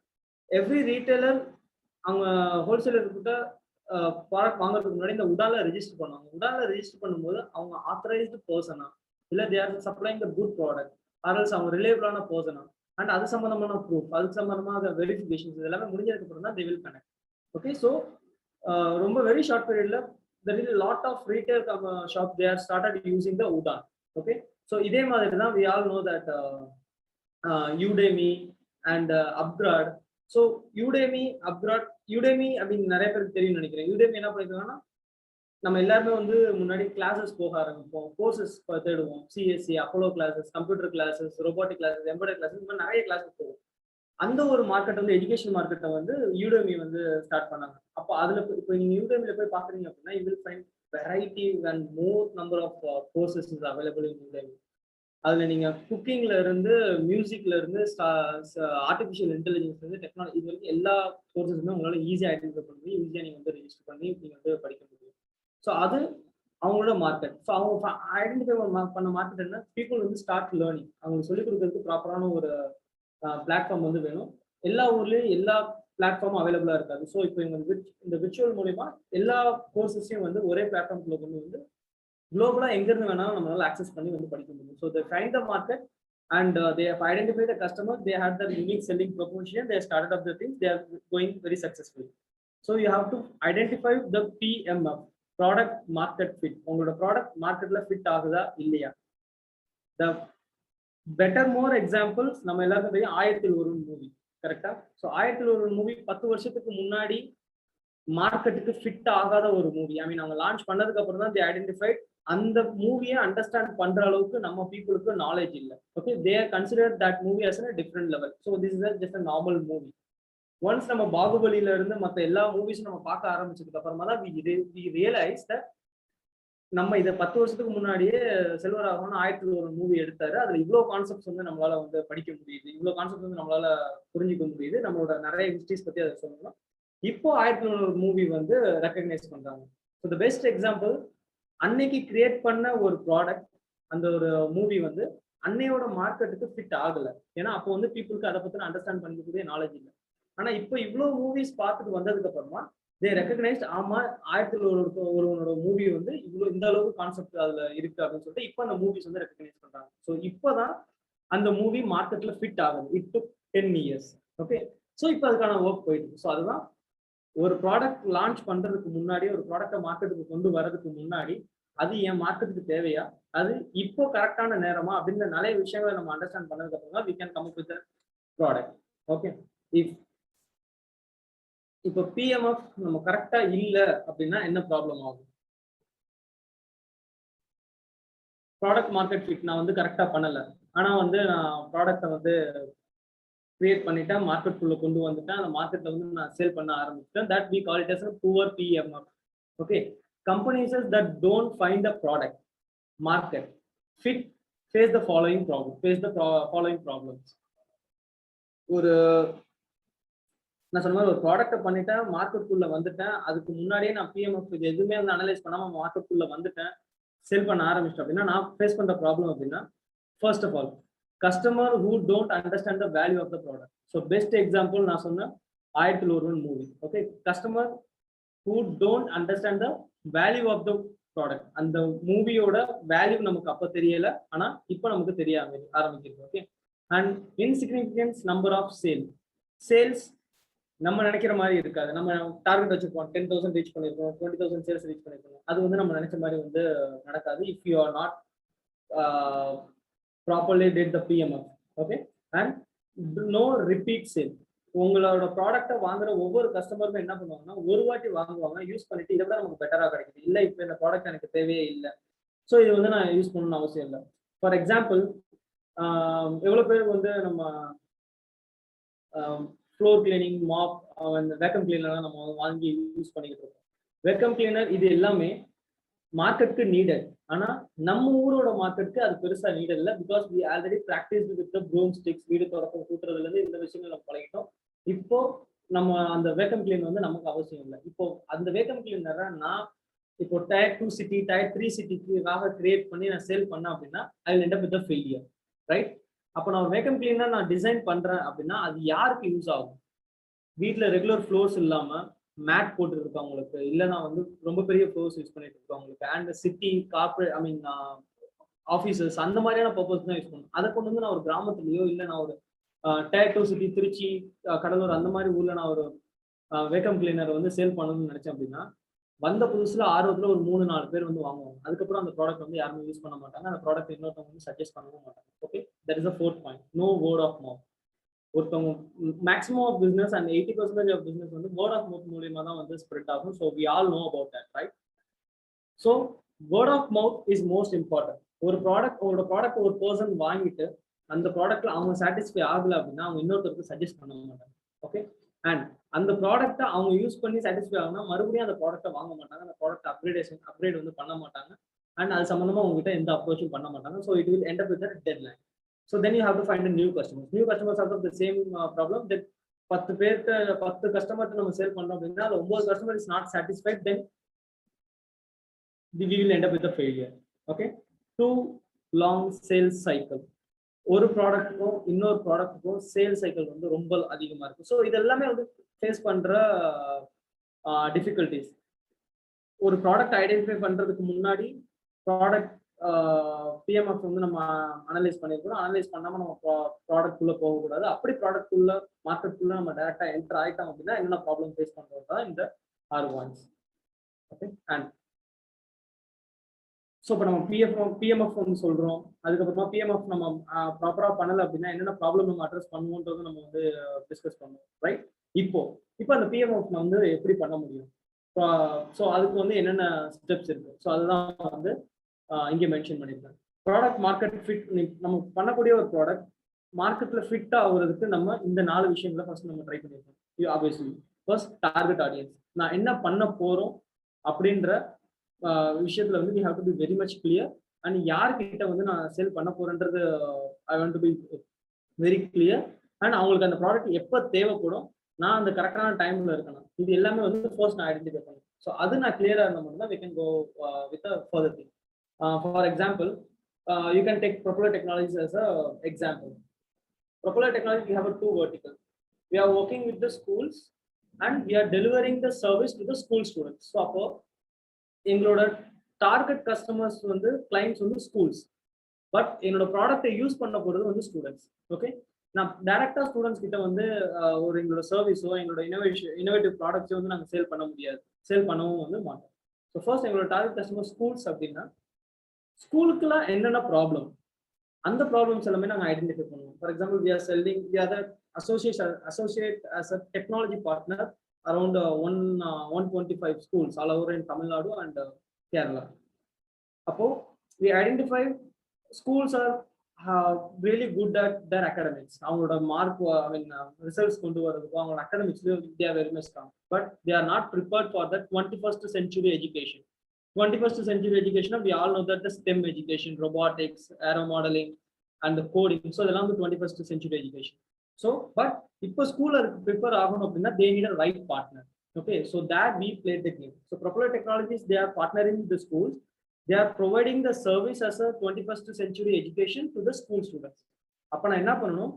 எவ்ரி ரீட்டைலர் அவங்க ஹோல்சேலர் கிட்ட ப்ராடக்ட் வாங்குறதுக்கு முன்னாடி இந்த உடால ரெஜிஸ்டர் பண்ணுவாங்க. உடால ரெஜிஸ்டர் பண்ணும்போது அவங்க ஆத்தரைஸ்டு பர்சனா இல்ல they are supplying the good product or else அவங்க ரிலேபிளான பர்சனா அண்ட் அது சம்பந்தமான ப்ரூஃப், அதுக்கு சம்பந்தமான வெரிஃபிகேஷன்ஸ் எல்லாமே முடிஞ்சதுக்கு அப்புறம் தான் they will connect. Okay, so ரொம்ப வெரி ஷார்ட் பீரியட்ல there is a lot of retail shops they are started using the Udaan. Okay, so இதே மாதிரி தான் we all know that Udemy and Upgrad. So Udemy, Upgrad, Udemy நிறைய பேருக்கு தெரியும் நினைக்கிறேன். Udemy என்ன பண்ணிருக்காங்கன்னா, நம்ம எல்லாருமே வந்து முன்னாடி கிளாஸஸ் போக ஆரம்பிப்போம், கோர்சஸ் தேடுவோம், CSC, Apollo classes, computer classes, robotic classes, embedded classes, இந்த மாதிரி நிறைய கிளாஸஸ் போவோம். அந்த ஒரு மார்க்கெட் வந்து எஜுகேஷன் மார்க்கெட்டை வந்து யூடெமி வந்து ஸ்டார்ட் பண்ணாங்க. அப்போ அதுல இப்போ நீங்க யூடெமில போய் பாக்குறீங்க அப்படின்னா you will find variety and more number of courses is available in Udemy. அதுல நீங்க குக்கிங்ல இருந்து மியூசிக்ல இருந்து ஆர்டிஃபிஷியல் இன்டெலிஜென்ஸ்ல இருந்து டெக்னாலஜி, இது வரைக்கும் எல்லா கோர்சஸுமே உங்களால ஈஸியா ஐடென்டிஃபை பண்ண முடியும், ஈஸியா நீங்க வந்து ரெஜிஸ்டர் பண்ணி நீங்க வந்து படிக்க முடியும். ஸோ அது அவங்களோட மார்க்கெட். ஸோ அவங்க ஐடென்டிஃபை பண்ண மார்க்கெட் என்ன, பீப்புள் வந்து ஸ்டார்ட் லேர்னிங், அவங்களுக்கு சொல்லிக் கொடுக்கறதுக்கு ப்ராப்பரான ஒரு பிளாட்ஃபார்ம் வந்து வேணும். எல்லா ஊர்லயும் எல்லா பிளாட்ஃபார்மும் அவைலபிளா இருக்காது. ஸோ இப்போ இந்த விர்ச்சுவல் மூலியமா எல்லா கோர்சஸையும் வந்து ஒரே பிளாட்ஃபார்ம்குள்ள கொண்டு வந்து குளோபலா எங்க இருந்து வேணாலும் நம்மளால ஆக்சஸ் பண்ணி வந்து படிக்க முடியும். So they find the market and they have identified the customer, they had their unique selling proposition, they started up the things, they are going very successfully. So you have to identify the PMF, product market fit. உங்களோட ப்ராடக்ட் மார்க்கெட்ல ஃபிட் ஆகுதா இல்லையா? த பெட்டர் மோர் எக்ஸாம்பிள்ஸ் நம்ம எல்லாருக்கும் தெரியும், 1001 மூவி, கரெக்டா? ஸோ 1001 மூவி 10 வருஷத்துக்கு முன்னாடி மார்க்கெட்டுக்கு ஃபிட் ஆகாத ஒரு மூவி. அவங்க லான்ச் பண்ணதுக்கு அப்புறம் தான் தே ஐடென்டிஃபைட் அந்த மூவியை அண்டர்ஸ்டாண்ட் பண்ற அளவுக்கு நம்ம பீப்புளுக்கு நாலேஜ் இல்லை. Okay, they consider that movie as a different level. So this is just a normal movie. Once நம்ம பாகுபலியில இருந்து மற்ற எல்லா மூவிஸும் நம்ம பார்க்க ஆரம்பிச்சதுக்கு அப்புறமா தான் வி ரியலைஸ் தட் நம்ம இதை 10 வருஷத்துக்கு முன்னாடியே செல்வராகவன் 1001 மூவி எடுத்தாரு. அதுல இவ்வளவு கான்செப்ட்ஸ் வந்து நம்மளால வந்து படிக்க முடியுது, இவ்வளவு கான்செப்ட் வந்து நம்மளால புரிஞ்சிக்க முடியுது, நம்மளோட நிறைய ஹிஸ்டரிஸ் பத்தி அதை சொல்லணும். இப்போ 1001 மூவி வந்து ரெக்கக்னைஸ் பண்றாங்க. ஸோ த பெஸ்ட் எக்ஸாம்பிள், அன்னைக்கு கிரியேட் பண்ண ஒரு ப்ராடக்ட், அந்த ஒரு மூவி வந்து அன்னையோட மார்க்கெட்டுக்கு ஃபிட் ஆகல. ஏன்னா அப்போ வந்து பீப்புளுக்கு அதை பத்தி அண்டர்ஸ்டாண்ட் பண்ணிக்கக்கூடிய நாலேஜ் இல்லை. ஆனா இப்போ இவ்வளவு மூவிஸ் பார்த்துட்டு வந்ததுக்கு அப்புறமா they recognized, ஆமா 1001 மூவி வந்து இவ்வளவு இந்த அளவுக்கு கான்செப்ட் அதுல இருக்கு அப்படின்னு சொல்லிட்டு இப்போ அந்த மூவிஸ் வந்து ரெக்கக்னைஸ் பண்றாங்க. ஸோ இப்போதான் அந்த மூவி மார்க்கெட்ல ஃபிட் ஆகுது. It took 10 years. Okay, so இப்போ அதுக்கான ஒர்க் போயிட்டு. ஸோ அதுதான் ஒரு ப்ராடக்ட் லான்ச் பண்றதுக்கு முன்னாடி, ஒரு ப்ராடக்டை மார்க்கெட்டுக்கு கொண்டு வரதுக்கு முன்னாடி அது என் மார்க்கெட்டுக்கு தேவையா, அது இப்போ கரெக்டான நேரமா அப்படின்ற நிறைய விஷயங்களை நம்ம அண்டர்ஸ்டாண்ட் பண்ணதுக்கு அப்புறம் தான் we can come up with the product. Okay, இப்போ PMF நம்ம கரெக்டா இல்ல அப்படின்னா என்ன ப்ராப்ளம் ஆகும்? ப்ராடக்ட் மார்க்கெட் ஃபிட் நான் வந்து கரெக்டா பண்ணல, ஆனா வந்து நான் ப்ராடக்ட்டை வந்து கிரியேட் பண்ணிட்டேன், மார்க்கெட்டுக்குள்ள கொண்டு வந்துட்டேன், அந்த மார்க்கெட்ல வந்து நான் சேல் பண்ண ஆரம்பிச்சிட்டேன். That we call it as a poor PMF. Okay, companies that don't find a product market fit face the following problems. ஒரு நான் சொன்ன மாதிரி ஒரு ப்ராடக்ட்டை பண்ணிட்டேன், மார்க்கெட்டுக்குள்ள வந்துட்டேன், அதுக்கு முன்னாடியே நான் PMF இது எதுவுமே வந்து அனலைஸ் பண்ணாம மார்க்கெட்டுக்குள்ள வந்துட்டேன், சேல் பண்ண ஆரம்பிச்சிட்டேன் அப்படின்னா நான் ஃபேஸ் பண்ற ப்ராப்ளம் அப்படின்னா, first of all customer who don't understand the value of the product. So best example நான் சொன்னேன் 1001 movie. Okay, customer who don't understand the value of the product. அந்த மூவியோட வேல்யூ நமக்கு அப்ப தெரியல, ஆனா இப்போ நமக்கு தெரிய ஆரம்பிக்கிறது. Okay, and insignificance number of sales நம்ம நினைக்கிற மாதிரி இருக்காது. நம்ம டார்கெட் வச்சிருப்போம் 10,000 ரீச் பண்ணிருக்கோம், 20,000 சேல்ஸ் ரீச் பண்ணிருக்கோம். அது வந்து நம்ம நினைச்ச மாதிரி வந்து நடக்காது. If you are not properly did the PMF. Okay, and no repeat sale. உங்களோட ப்ராடக்ட்டை வாங்குற ஒவ்வொரு கஸ்டமருமே என்ன பண்ணுவாங்கன்னா, ஒரு வாட்டி வாங்குவாங்க, யூஸ் பண்ணிட்டு இதை விட நமக்கு பெட்டரா கிடைக்குது, இல்லை இப்போ இந்த ப்ராடக்ட் எனக்கு தேவையே இல்லை, ஸோ இது வந்து நான் யூஸ் பண்ணணும்னு அவசியம் இல்லை. ஃபார் எக்ஸாம்பிள், எவ்வளோ பேருக்கு வந்து நம்ம ஃப்ளோர் கிளீனிங், மாப், அந்த வேக்கம் கிளீனர்லாம் நம்ம வாங்கி யூஸ் பண்ணிக்கிட்டு இருக்கோம். வேக்கம் கிளீனர் இது எல்லாமே மார்க்கெட்டுக்கு நீடட். ஆனால் நம்ம ஊரோட மார்க்கெட்டுக்கு அது பெருசாக நீடட் இல்லை. Because we already practice with broom sticks, வீடு தொடக்கம் கூட்டுறதுலேருந்து இந்த விஷயங்கள் நம்ம பழகிட்டோம். இப்போ நம்ம அந்த வேக்கம் கிளீனர் வந்து நமக்கு அவசியம் இல்லை. இப்போ அந்த வேக்கம் கிளீனரை நான் இப்போ டயர் 2 சிட்டி, டயர் 3 சிட்டிக்காக கிரியேட் பண்ணி நான் சேல் பண்ணேன் அப்படின்னா I will end up with failure, right? அப்போ நான் வேக்கம் கிளீனர் நான் டிசைன் பண்றேன் அப்படின்னா அது யாருக்கு யூஸ் ஆகும்? வீட்டில் ரெகுலர் ஃப்ளோர்ஸ் இல்லாமல் மேட் போட்டு இருக்கவங்களுக்கு, இல்லைனா வந்து ரொம்ப பெரிய ஃப்ளோர்ஸ் யூஸ் பண்ணிட்டு இருக்கவங்களுக்கு, and city corporate, I mean offices, அந்த மாதிரியான பர்பஸ் தான் யூஸ் பண்ணணும். அதை கொண்டு வந்து நான் ஒரு கிராமத்துலையோ, இல்லை நான் ஒரு டயர் 2 சிட்டி, திருச்சி, கடலூர், அந்த மாதிரி ஊர்ல நான் ஒரு வேக்கம் கிளீனர் வந்து சேல் பண்ணணும்னு நினைச்சேன் அப்படின்னா, வந்த புதுசுல ஆர்வத்தில் ஒரு 3-4 பேர் வந்து வாங்குவாங்க. அதுக்கப்புறம் அந்த ப்ராடக்ட் வந்து யாருமே யூஸ் பண்ண மாட்டாங்க. அந்த ப்ராடக்ட் இன்னொருத்தவங்க வந்து சஜஸ்ட் பண்ணவும் மாட்டாங்க. Okay, that is a fourth point. No word of mouth. ஒருத்தவங்க maximum of business and 80% of business வந்து வேர்ட் ஆஃப் மவுத் மூலியமா தான் வந்து ஸ்ப்ரெட் ஆகும். So we all know about that, right? So word of mouth is most important. உங்களோட ப்ராடக்ட் ஒரு பர்சன் வாங்கிட்டு அந்த ப்ராடக்ட்ல அவங்க சாட்டிஸ்ஃபை ஆகலை அப்படின்னா அவங்க இன்னொருத்தருக்கு சஜஸ்ட் பண்ண மாட்டாங்க. ஓகே, அண்ட் அந்த ப்ராடக்ட்டை அவங்க யூஸ் பண்ணி சாட்டிஸ்ஃபை ஆகுனா மறுபடியும் அந்த ப்ராடக்ட்டை வாங்க மாட்டாங்க. அந்த ப்ராடக்ட் அப்கிரேட் வந்து பண்ண மாட்டாங்க. அண்ட் அது சம்பந்தமா உங்ககிட்ட எந்த அப்ரோச்சும் பண்ண மாட்டாங்க. So it will end up with a deadline. So then you have to find a new customers. New customers have the same problem that 10 பேருக்கு 10 கஸ்டமருக்கு நம்ம சேல் பண்றோம் அப்படின்னா அது 9 customer is not satisfied, then we will end up with a failure. Okay, too long sales cycle. ஒரு ப்ராடக்ட்டுக்கும் இன்னொரு ப்ராடக்ட்டுக்கும் சேல் சைக்கிள் வந்து ரொம்ப அதிகமா இருக்கு. ஸோ இது எல்லாமே வந்து ஃபேஸ் பண்ற டிஃபிகல்டிஸ். ஒரு ப்ராடக்ட் ஐடென்டிஃபை பண்றதுக்கு முன்னாடி ப்ராடக்ட் பிஎம்எஃப் வந்து நம்ம அனலைஸ் பண்ணிருக்கணும். அனலைஸ் பண்ணாம நம்ம ப்ராடக்ட் குள்ள போகக்கூடாது. அப்படி ப்ராடக்ட் குள்ள மார்க்கெட்டுக்குள்ள நம்ம டைரக்டா என்டர் ஆயிட்டோம் அப்படின்னா என்னென்ன ப்ராப்ளம் ஃபேஸ் பண்றது தான் இந்த 6 பாயிண்ட்ஸ். ஓகே, அண்ட் ஸோ இப்போ நம்ம பிஎம்எஃப் வந்து சொல்றோம். அதுக்கப்புறமா பிஎம்எஃப் நம்ம ப்ராப்பரா பண்ணலை அப்படின்னா என்னென்ன ப்ராப்ளம் நம்ம அட்ரஸ் பண்ணுவோன்றது நம்ம வந்து டிஸ்கஸ் பண்ணுவோம், ரைட்? இப்போ அந்த பிஎம்எஃப் வந்து எப்படி பண்ண முடியும்? ஸோ அதுக்கு வந்து என்னென்ன ஸ்டெப்ஸ் இருக்கு? ஸோ அதுதான் வந்து இங்கே மென்ஷன் பண்ணியிருக்கேன். Product market fit. நம்ம பண்ணக்கூடிய ஒரு ப்ராடக்ட் மார்க்கெட்ல ஃபிட் ஆகுறதுக்கு நம்ம இந்த 4 விஷயங்களை ஃபர்ஸ்ட் நம்ம ட்ரை பண்ணியிருக்கோம். Obviously first target audience. நான் என்ன பண்ண போறோம் அப்படின்ற விஷயத்துல வந்து we have to be very much clear. And யார்கிட்ட வந்து நான் சேல் பண்ண போறேன்றது I want to be very clear. And அவங்களுக்கு அந்த ப்ராடக்ட் எப்போ தேவைப்படும், நான் அந்த கரெக்டான டைம்ல இருக்கணும். இது எல்லாமே வந்து ஃபர்ஸ்ட் நான் ஐடென்டிஃபை பண்ணணும். ஸோ அது நான் கிளியரா இருந்தால் மட்டும்தான் we can go with a further thing. For example, you can take Propeller Technologies as a example. Propeller Technologies, we have a 2 vertical. We are working with the schools and we are delivering the service to the school students. So அப்போ எங்களோட டார்கெட் கஸ்டமர்ஸ் வந்து கிளைண்ட்ஸ் வந்து ஸ்கூல்ஸ், பட் என்னோட ப்ராடக்ட்டை யூஸ் பண்ண போறது வந்து ஸ்டூடெண்ட்ஸ். ஓகே, நான் டைரக்டா ஸ்டூடெண்ட்ஸ் கிட்ட வந்து ஒரு எங்களோட சர்வீஸோ எங்களோட இன்னோவேட்டிவ் ப்ராடக்ட்ஸோ வந்து நாங்கள் சேல் பண்ண முடியாது, சேல் பண்ணவும் வந்து மாட்டோம். ஸோ ஃபர்ஸ்ட் எங்களோட டார்கெட் கஸ்டமர் ஸ்கூல்ஸ் அப்படின்னா ஸ்கூலுக்குலாம் என்னென்ன ப்ராப்ளம், அந்த ப்ராப்ளம்ஸ் எல்லாமே நாங்கள் ஐடென்டிஃபை பண்ணுவோம். For example, we are the associate as a technology partner around 125 schools all over in Tamil Nadu and Kerala. அப்போ we identify schools are really good at their academics. அவங்களோட மார்க், ஐ மீன் ரிசல்ட்ஸ் கொண்டு வரதுக்கும் அவங்களோட அகாடமிக்ஸ்லயும் they are very much strong, but they are not prepared for that 21st century education. 21st century education, we all know that the STEM education, robotics, aero modeling and the coding, so இதெல்லாம் வந்து 21st century education. So but இப்போ ஸ்கூல்ல ப்ரிப்பேர் ஆகணும் அப்படின்னா they need a right partner. Okay, so that we played the game. So Propeller Technologies, they are partnering with the schools. They are providing the service as a 21st century education to the school students. அப்போ நான் என்ன பண்ணணும்,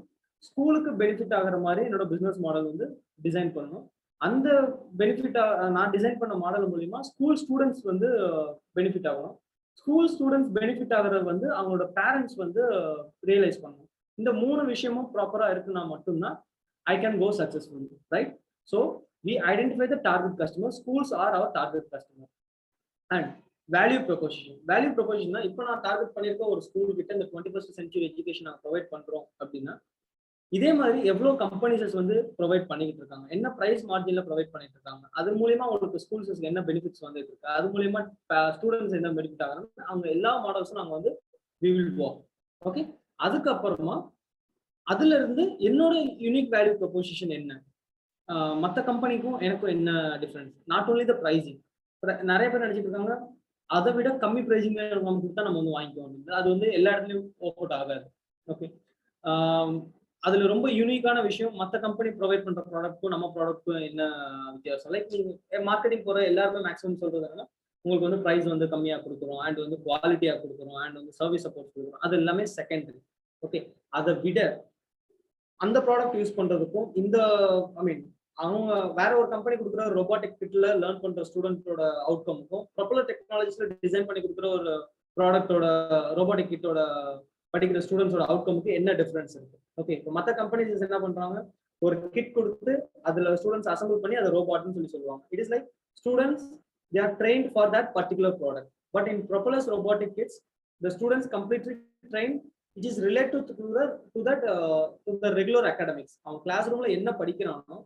ஸ்கூலுக்கு பெனிஃபிட் ஆகிற மாதிரி என்னோட பிசினஸ் மாடல் வந்து டிசைன் பண்ணணும். அந்த பெனிஃபிட்டா நான் டிசைன் பண்ண மாடல் மூலியமா ஸ்கூல் ஸ்டூடெண்ட்ஸ் வந்து பெனிஃபிட் ஆகணும். ஸ்கூல் ஸ்டூடெண்ட்ஸ் பெனிஃபிட் ஆகிறது வந்து அவங்களோட பேரண்ட்ஸ் வந்து ரியலைஸ் பண்ணணும். இந்த 3 விஷயமும் ப்ராப்பரா இருக்குன்னா மட்டும்தான் I can go successful, right? So we identify the target customer. Schools are our target customer. And value proposition இப்போ நான் டார்கெட் பண்ணியிருக்க ஒரு ஸ்கூல் கிட்ட இந்த 21st century எஜுகேஷன் நாங்கள் ப்ரொவைட் பண்றோம் அப்படின்னா, இதே மாதிரி எவ்வளவு கம்பெனிஸ் வந்து ப்ரொவைட் பண்ணிட்டு இருக்காங்க, என்ன பிரைஸ் மார்ஜின்ல ப்ரொவைட் பண்ணிட்டு இருக்காங்க, அது மூலியமா உங்களுக்கு ஸ்கூல்ஸ்க்கு என்ன பெனிஃபிட்ஸ் வந்துட்டு இருக்கு, அது மூலியமா ஸ்டூடெண்ட்ஸ் என்ன பெனிஃபிட் ஆகிறாங்க, அவங்க எல்லா மாடல்ஸும் நாங்கள் வந்து we will work. ஓகே, அதுக்கப்புறமா அதுல இருந்து என்னோட யூனிக் வேல்யூ ப்ரொபோசிஷன் என்ன, மற்ற கம்பெனிக்கும் எனக்கும் என்ன difference, not only the pricing. நிறைய பேர் நினைச்சிட்டு இருக்காங்க அதை விட கம்மி ப்ரைசிங் நம்ம கொடுத்தா நம்ம வந்து வாங்கிக்குவோம், அது வந்து எல்லா இடத்துலயும் ஒர்க் அவுட் ஆகாது. ஓகே, அதுல ரொம்ப யூனிக்கான விஷயம் மற்ற கம்பெனி ப்ரொவைட் பண்ற ப்ராடக்ட்க்கும் நம்ம ப்ராடக்ட்க்கும் என்ன வித்தியாசம். லைக் நீங்க மார்க்கெட்டிங் போற எல்லாருமே மேக்ஸிமம் சொல்றதுனா உங்களுக்கு வந்து ப்ரைஸ் வந்து கம்மியா கொடுக்குறோம், அண்ட் வந்து குவாலிட்டியா கொடுக்குறோம், அண்ட் வந்து சர்வீஸ் சப்போர்ட் கொடுக்குறோம், அது எல்லாமே செகண்டரி. ஓகே, அதை விட அந்த ப்ராடக்ட் யூஸ் பண்றதுக்கும் இந்த ஐ மீன் அவங்க வேற ஒரு கம்பெனி கொடுக்குற ரோபோட்டிக் கிட்ல லேர்ன் பண்ற ஸ்டூடெண்ட்டோட அவுட்கமுக்கும் ப்ரொபலர் டெக்னாலஜிஸ்ல டிசைன் பண்ணி கொடுக்குற ஒரு ப்ராடக்டோட ரோபோட்டிக் கிட்டோட படிக்கிற ஸ்டூடெண்ட்ஸோட அவுட்கமுக்கு என்ன டிஃபரன்ஸ் இருக்கு. ஓகே, இப்போ மற்ற கம்பெனிஸ் என்ன பண்றாங்க, ஒரு கிட் கொடுத்து அதுல ஸ்டூடெண்ட்ஸ் அசம்பிள் பண்ணி அதை ரோபோட்னு சொல்லுவாங்க. It is like students they are trained for that particular product, but in Propeller's robotic kits the students completely trained which is related to the regular academics. அவங்க கிளாஸ் ரூம்ல என்ன படிக்கிறானோ,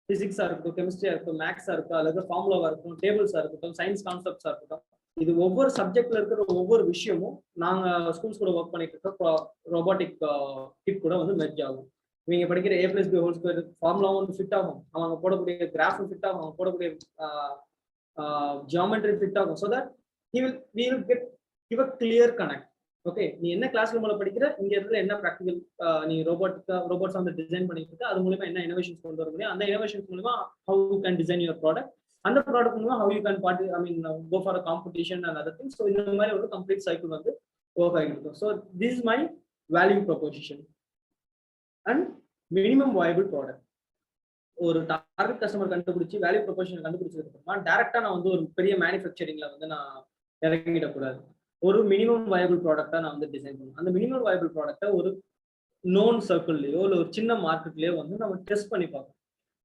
பிசிக்ஸா இருக்கட்டும், கெமிஸ்ட்ரியா இருக்கட்டும், மேக்ஸா இருக்கட்டும், அல்லது ஃபார்முலாவா இருக்கட்டும், டேபிள்ஸா இருக்கட்டும், சயின்ஸ் கான்செப்ட்ஸா இருக்கட்டும், இது ஒவ்வொரு சப்ஜெக்ட்ல இருக்கிற ஒவ்வொரு விஷயமும் நாங்க ஸ்கூல்ஸ் கூட ஒர்க் பண்ணிட்டு இருக்க ரோபோட்டிக் கிட் கூட வந்து மெர்ஜ் ஆகும். இவங்க படிக்கிற A+B² ஃபார்முலாவும் வந்து ஃபிட் ஆகும், அவங்க போடக்கூடிய கிராஃபும் ஃபிட் ஆகும், அவங்க போடக்கூடிய geometry fit ஆகும். so that we will give a clear connect. Okay, நீ என்ன கிளாஸ் ரூம்ல படிக்கிற, இங்க இருக்கிற என்ன ப்ராக்டிகல் நீ ரோபோட்ஸ் வந்து டிசைன் பண்ணிட்டு இருக்க, அது மூலமா என்ன இனோவேஷன்ஸ் கொண்டு வர முடியும், அந்த இனோவேஷன்ஸ் மூலமா how you can design your product, அந்த ப்ராடக்ட் மூலமா how you can go for a competition and other things. so இந்த மாதிரி ஒரு கம்ப்ளீட் சைக்கிள் வந்து ஒர்க் ஆகிட்டு இருக்கும். so this is my value proposition and minimum viable product. ஒரு டார்கெட் கஸ்டமர் கண்டுபிடிச்சி வேல்யூ ப்ரொபோஷன் கண்டுபிடிச்சதுக்கு அப்புறமா டைரக்டா நான் வந்து ஒரு பெரிய மேனுஃபேக்சரிங்ல வந்து நான் இறங்கிடக்கூடாது. ஒரு மினிமம் வயபிள் ப்ராடக்டா நான் வந்து டிசைன் பண்ணுவேன். அந்த மினிமம் வயபிள் ப்ராடக்டை ஒரு நோன் சர்க்கிள்லயோ இல்லை ஒரு சின்ன மார்க்கெட்லயோ வந்து நம்ம டெஸ்ட் பண்ணி பார்ப்போம்.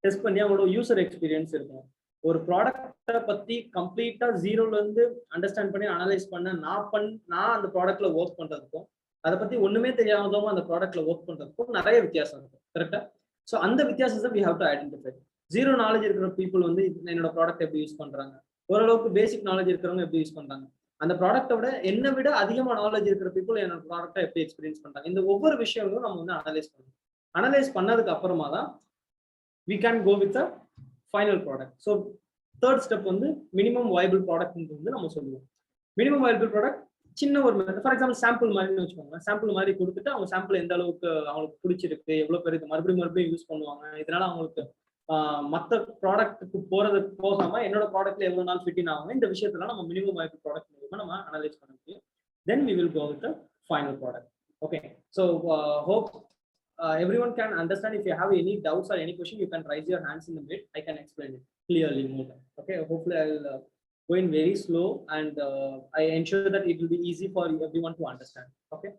டெஸ்ட் பண்ணி அவங்களோட யூசர் எக்ஸ்பீரியன்ஸ் இருக்கும். ஒரு ப்ராடக்டை பத்தி கம்ப்ளீட்டா ஜீரோல இருந்து அண்டர்ஸ்டாண்ட் பண்ணி அனலைஸ் பண்ண நான் அந்த ப்ராடக்ட்ல ஒர்க் பண்றதுக்கும் அதை பத்தி ஒண்ணுமே தெரியாதவங்க அந்த ப்ராடக்ட்ல ஒர்க் பண்றதுக்கும் நிறைய வித்தியாசம் இருக்கும். கரெக்டா? ஸோ அந்த வித்தியாசத்தை we have to identify. Zero knowledge இருக்கிற பீப்புள் வந்து என்னோட ப்ராடக்ட் எப்படி யூஸ் பண்றாங்க, ஓரளவுக்கு பேசிக் நாலேஜ் இருக்கிறவங்க எப்படி யூஸ் பண்றாங்க, அந்த ப்ராடக்டோட என்னை விட அதிகமாக நாலேஜ் இருக்கிற பீப்புள் என்னோட ப்ராடக்டை எப்படி எக்ஸ்பீரியன்ஸ் பண்றாங்க, இந்த ஒவ்வொரு விஷயங்களும் நம்ம வந்து அனலைஸ் பண்ணணும். அனலைஸ் பண்ணதுக்கு அப்புறமா தான் we can go with the final product. So third step வந்து மினிமம் வயபிள் ப்ராடக்ட் வந்து நம்ம சொல்லுவோம். மினிமம் வயபிள் ப்ராடக்ட் சின்ன ஒரு ஃபார் எக்ஸாம்பிள் சாம்பிள் மாதிரி வச்சுக்கோங்க. சாம்பிள் மாதிரி கொடுத்துட்டு அவங்க சாம்பிள் எந்த அளவுக்கு அவங்களுக்கு பிடிச்சிருக்கு, எவ்வளவு பேர் இது மறுபடியும் யூஸ் பண்ணுவாங்க, இதனால அவங்களுக்கு மற்ற ப்ராடக்ட்டுக்கு போறதுக்கு போகாம என்னோட ப்ராடக்ட்ல எவ்வளவு நாள் ஃபிட்டிங் ஆகும், இந்த விஷயத்துல நம்ம மினிமம் வயபிள் ப்ராடக்ட் மூலமா நம்ம அனலைஸ் பண்ண முடியும். தென் we will go with the final product. Okay, so hope everyone can understand. If you have any doubts or any question, you can raise your hands in the mid. I can explain it clearly more. Okay, hopefully I'll going very slow and I ensure that it will be easy for everyone to understand. Okay,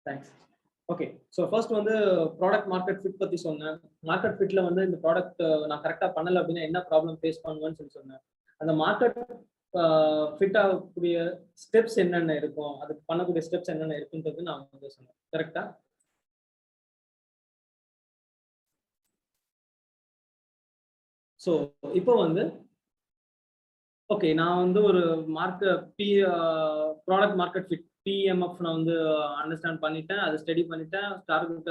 thanks. Okay, so first வந்து ப்ராடக்ட் மார்க்கெட் ஃபிட் பத்தி சொன்னேன். மார்க்கெட் ஃபிட்ல வந்து இந்த ப்ராடக்ட் நான் கரெக்டா பண்ணல அப்படின்னா என்ன ப்ராப்ளம் ஃபேஸ் பண்ணுவேன்னு சொன்னேன். அந்த மார்க்கெட் ஃபிட் ஆகக்கூடிய ஸ்டெப்ஸ் என்னென்ன இருக்கும், அதுக்கு பண்ணக்கூடிய ஸ்டெப்ஸ் என்னென்ன இருக்குன்றது நான் வந்து சொன்னேன். கரெக்டா? ஸோ இப்போ வந்து ஓகே, நான் வந்து ஒரு ப்ராடக்ட் மார்க்கெட் ஃபிட் PMF நான் வந்து அண்டர்ஸ்டாண்ட் பண்ணிட்டேன், அதை ஸ்டடி பண்ணிட்டேன், டார்கெட்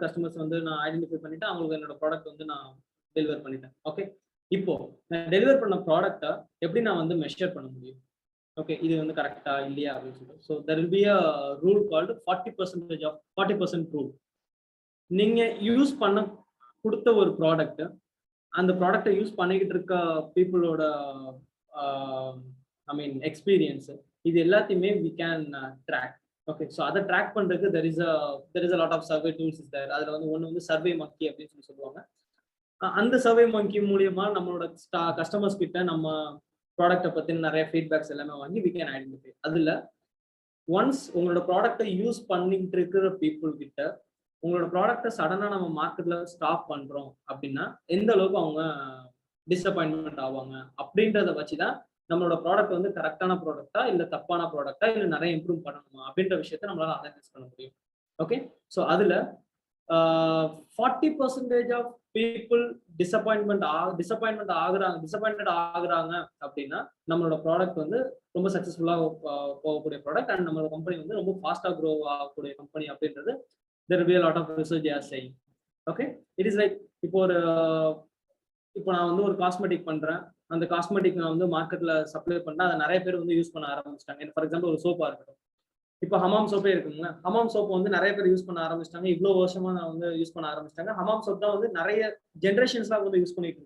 கஸ்டமர்ஸ் வந்து நான் ஐடென்டிஃபை பண்ணிட்டேன், அவங்களுக்கு என்னோட ப்ராடக்ட் வந்து நான் டெலிவர் பண்ணிட்டேன். ஓகே, இப்போ நான் டெலிவர் பண்ண ப்ராடக்டை எப்படி நான் வந்து மெஷர் பண்ண முடியும்? ஓகே, இது வந்து கரெக்டா இல்லையா அப்படின்னு சொல்லிட்டு. So there will be a rule called 40% rule. நீங்க யூஸ் பண்ண கொடுத்த ஒரு ப்ராடக்ட், அந்த ப்ராடக்டை யூஸ் பண்ணிக்கிட்டு இருக்க பீப்புளோட எக்ஸ்பீரியன்ஸ், இது எல்லாத்தையுமே we can track. Okay, so அதை ட்ராக் பண்றதுக்கு there is a lot of survey tools is there. அதுல வந்து ஒன்று வந்து சர்வே மங்கி அப்படின்னு சொல்லுவாங்க. அந்த சர்வே மங்கி மூலியமா நம்மளோட கஸ்டமர்ஸ் கிட்ட நம்ம ப்ராடக்டை பத்தின நிறைய ஃபீட்பேக்ஸ் எல்லாமே வாங்கி we can identify. அதுல ஒன்ஸ் உங்களோட ப்ராடக்டை யூஸ் பண்ணிட்டு இருக்கிற பீப்புள் கிட்ட உங்களோட ப்ராடக்ட்டை சடனா நம்ம மார்க்கெட்ல ஸ்டாப் பண்றோம் அப்படின்னா எந்த அளவுக்கு அவங்க டிசப்பாயின்மெண்ட் ஆவாங்க அப்படின்றத வச்சுதான் நம்மளோட ப்ராடக்ட் வந்து கரெக்டான ப்ராடக்ட்டா இல்ல தப்பான ப்ராடக்ட்டா இல்ல நிறைய இம்ப்ரூவ் பண்ணணுமா அப்படின்ற விஷயத்த நம்மளால அனலைஸ் பண்ண முடியும். ஓகே, ஸோ அதுல 40% ஆஃப் பீப்புள் டிசப்பாயின்மெண்ட் ஆகுறாங்க அப்படின்னா நம்மளோட ப்ராடக்ட் வந்து ரொம்ப சக்சஸ்ஃபுல்லா போகக்கூடிய ப்ராடக்ட் அண்ட் நம்மளோட கம்பெனி வந்து ரொம்ப ஃபாஸ்டா க்ரோ ஆகக்கூடிய கம்பெனி அப்படின்றது there will be a lot of research they are saying. Okay, it is like இப்போ நான் வந்து ஒரு காஸ்மெட்டிக் பண்றேன், அந்த காஸ்மெட்டிக் நான் வந்து மார்க்கெட்ல சப்ளை பண்ணா அதை நிறைய பேர் வந்து யூஸ் பண்ண ஆரம்பிச்சிட்டாங்க. ஃபார் எக்ஸாம்பிள் ஒரு சோப்பா இருக்கட்டும், இப்போ ஹமாம் சோப்பே இருக்குங்களா, ஹமாம் சோப் வந்து நிறைய பேர் யூஸ் பண்ண ஆரம்பிச்சிட்டாங்க. இவ்வளவு வருஷமா நான் வந்து யூஸ் பண்ண ஆரம்பிச்சிட்டாங்க. ஹமாம் சோப் தான் வந்து நிறைய ஜென்ரேஷன்ஸ்லாம் வந்து யூஸ் பண்ணிட்டு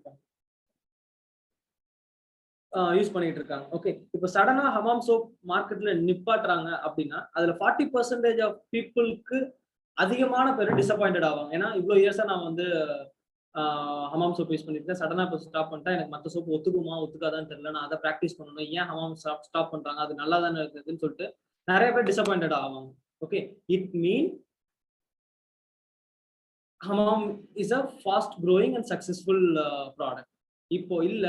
இருக்காங்க. ஓகே, இப்போ சடனா ஹமாம் சோப் மார்க்கெட்ல நிப்பாட்டுறாங்க அப்படின்னா அதுல 40% ஆஃப் பீப்புளுக்கு அதிகமான பேர் டிசப்பாயிண்டட் ஆவாங்க. ஏன்னா இவ்வளவு இயர்ஸா நான் வந்து ஹமாம் சோப் யூஸ் பண்ணிருக்கேன், சடனா இப்போ ஸ்டாப் பண்ணிட்டா எனக்கு மற்ற சோப் ஒத்துக்குமா ஒத்துக்காதான்னு தெரியல, நான் அதை ப்ராக்டிஸ் பண்ணணும், ஏன் ஹமாம் ஸ்டாப் பண்றாங்க, அது நல்லா தானே இருக்குதுன்னு சொல்லிட்டு நிறைய பேர் டிசப்பாயிண்டட் ஆவாங்க. Okay, it mean Hamam is a fast growing and successful product. இப்போ இல்ல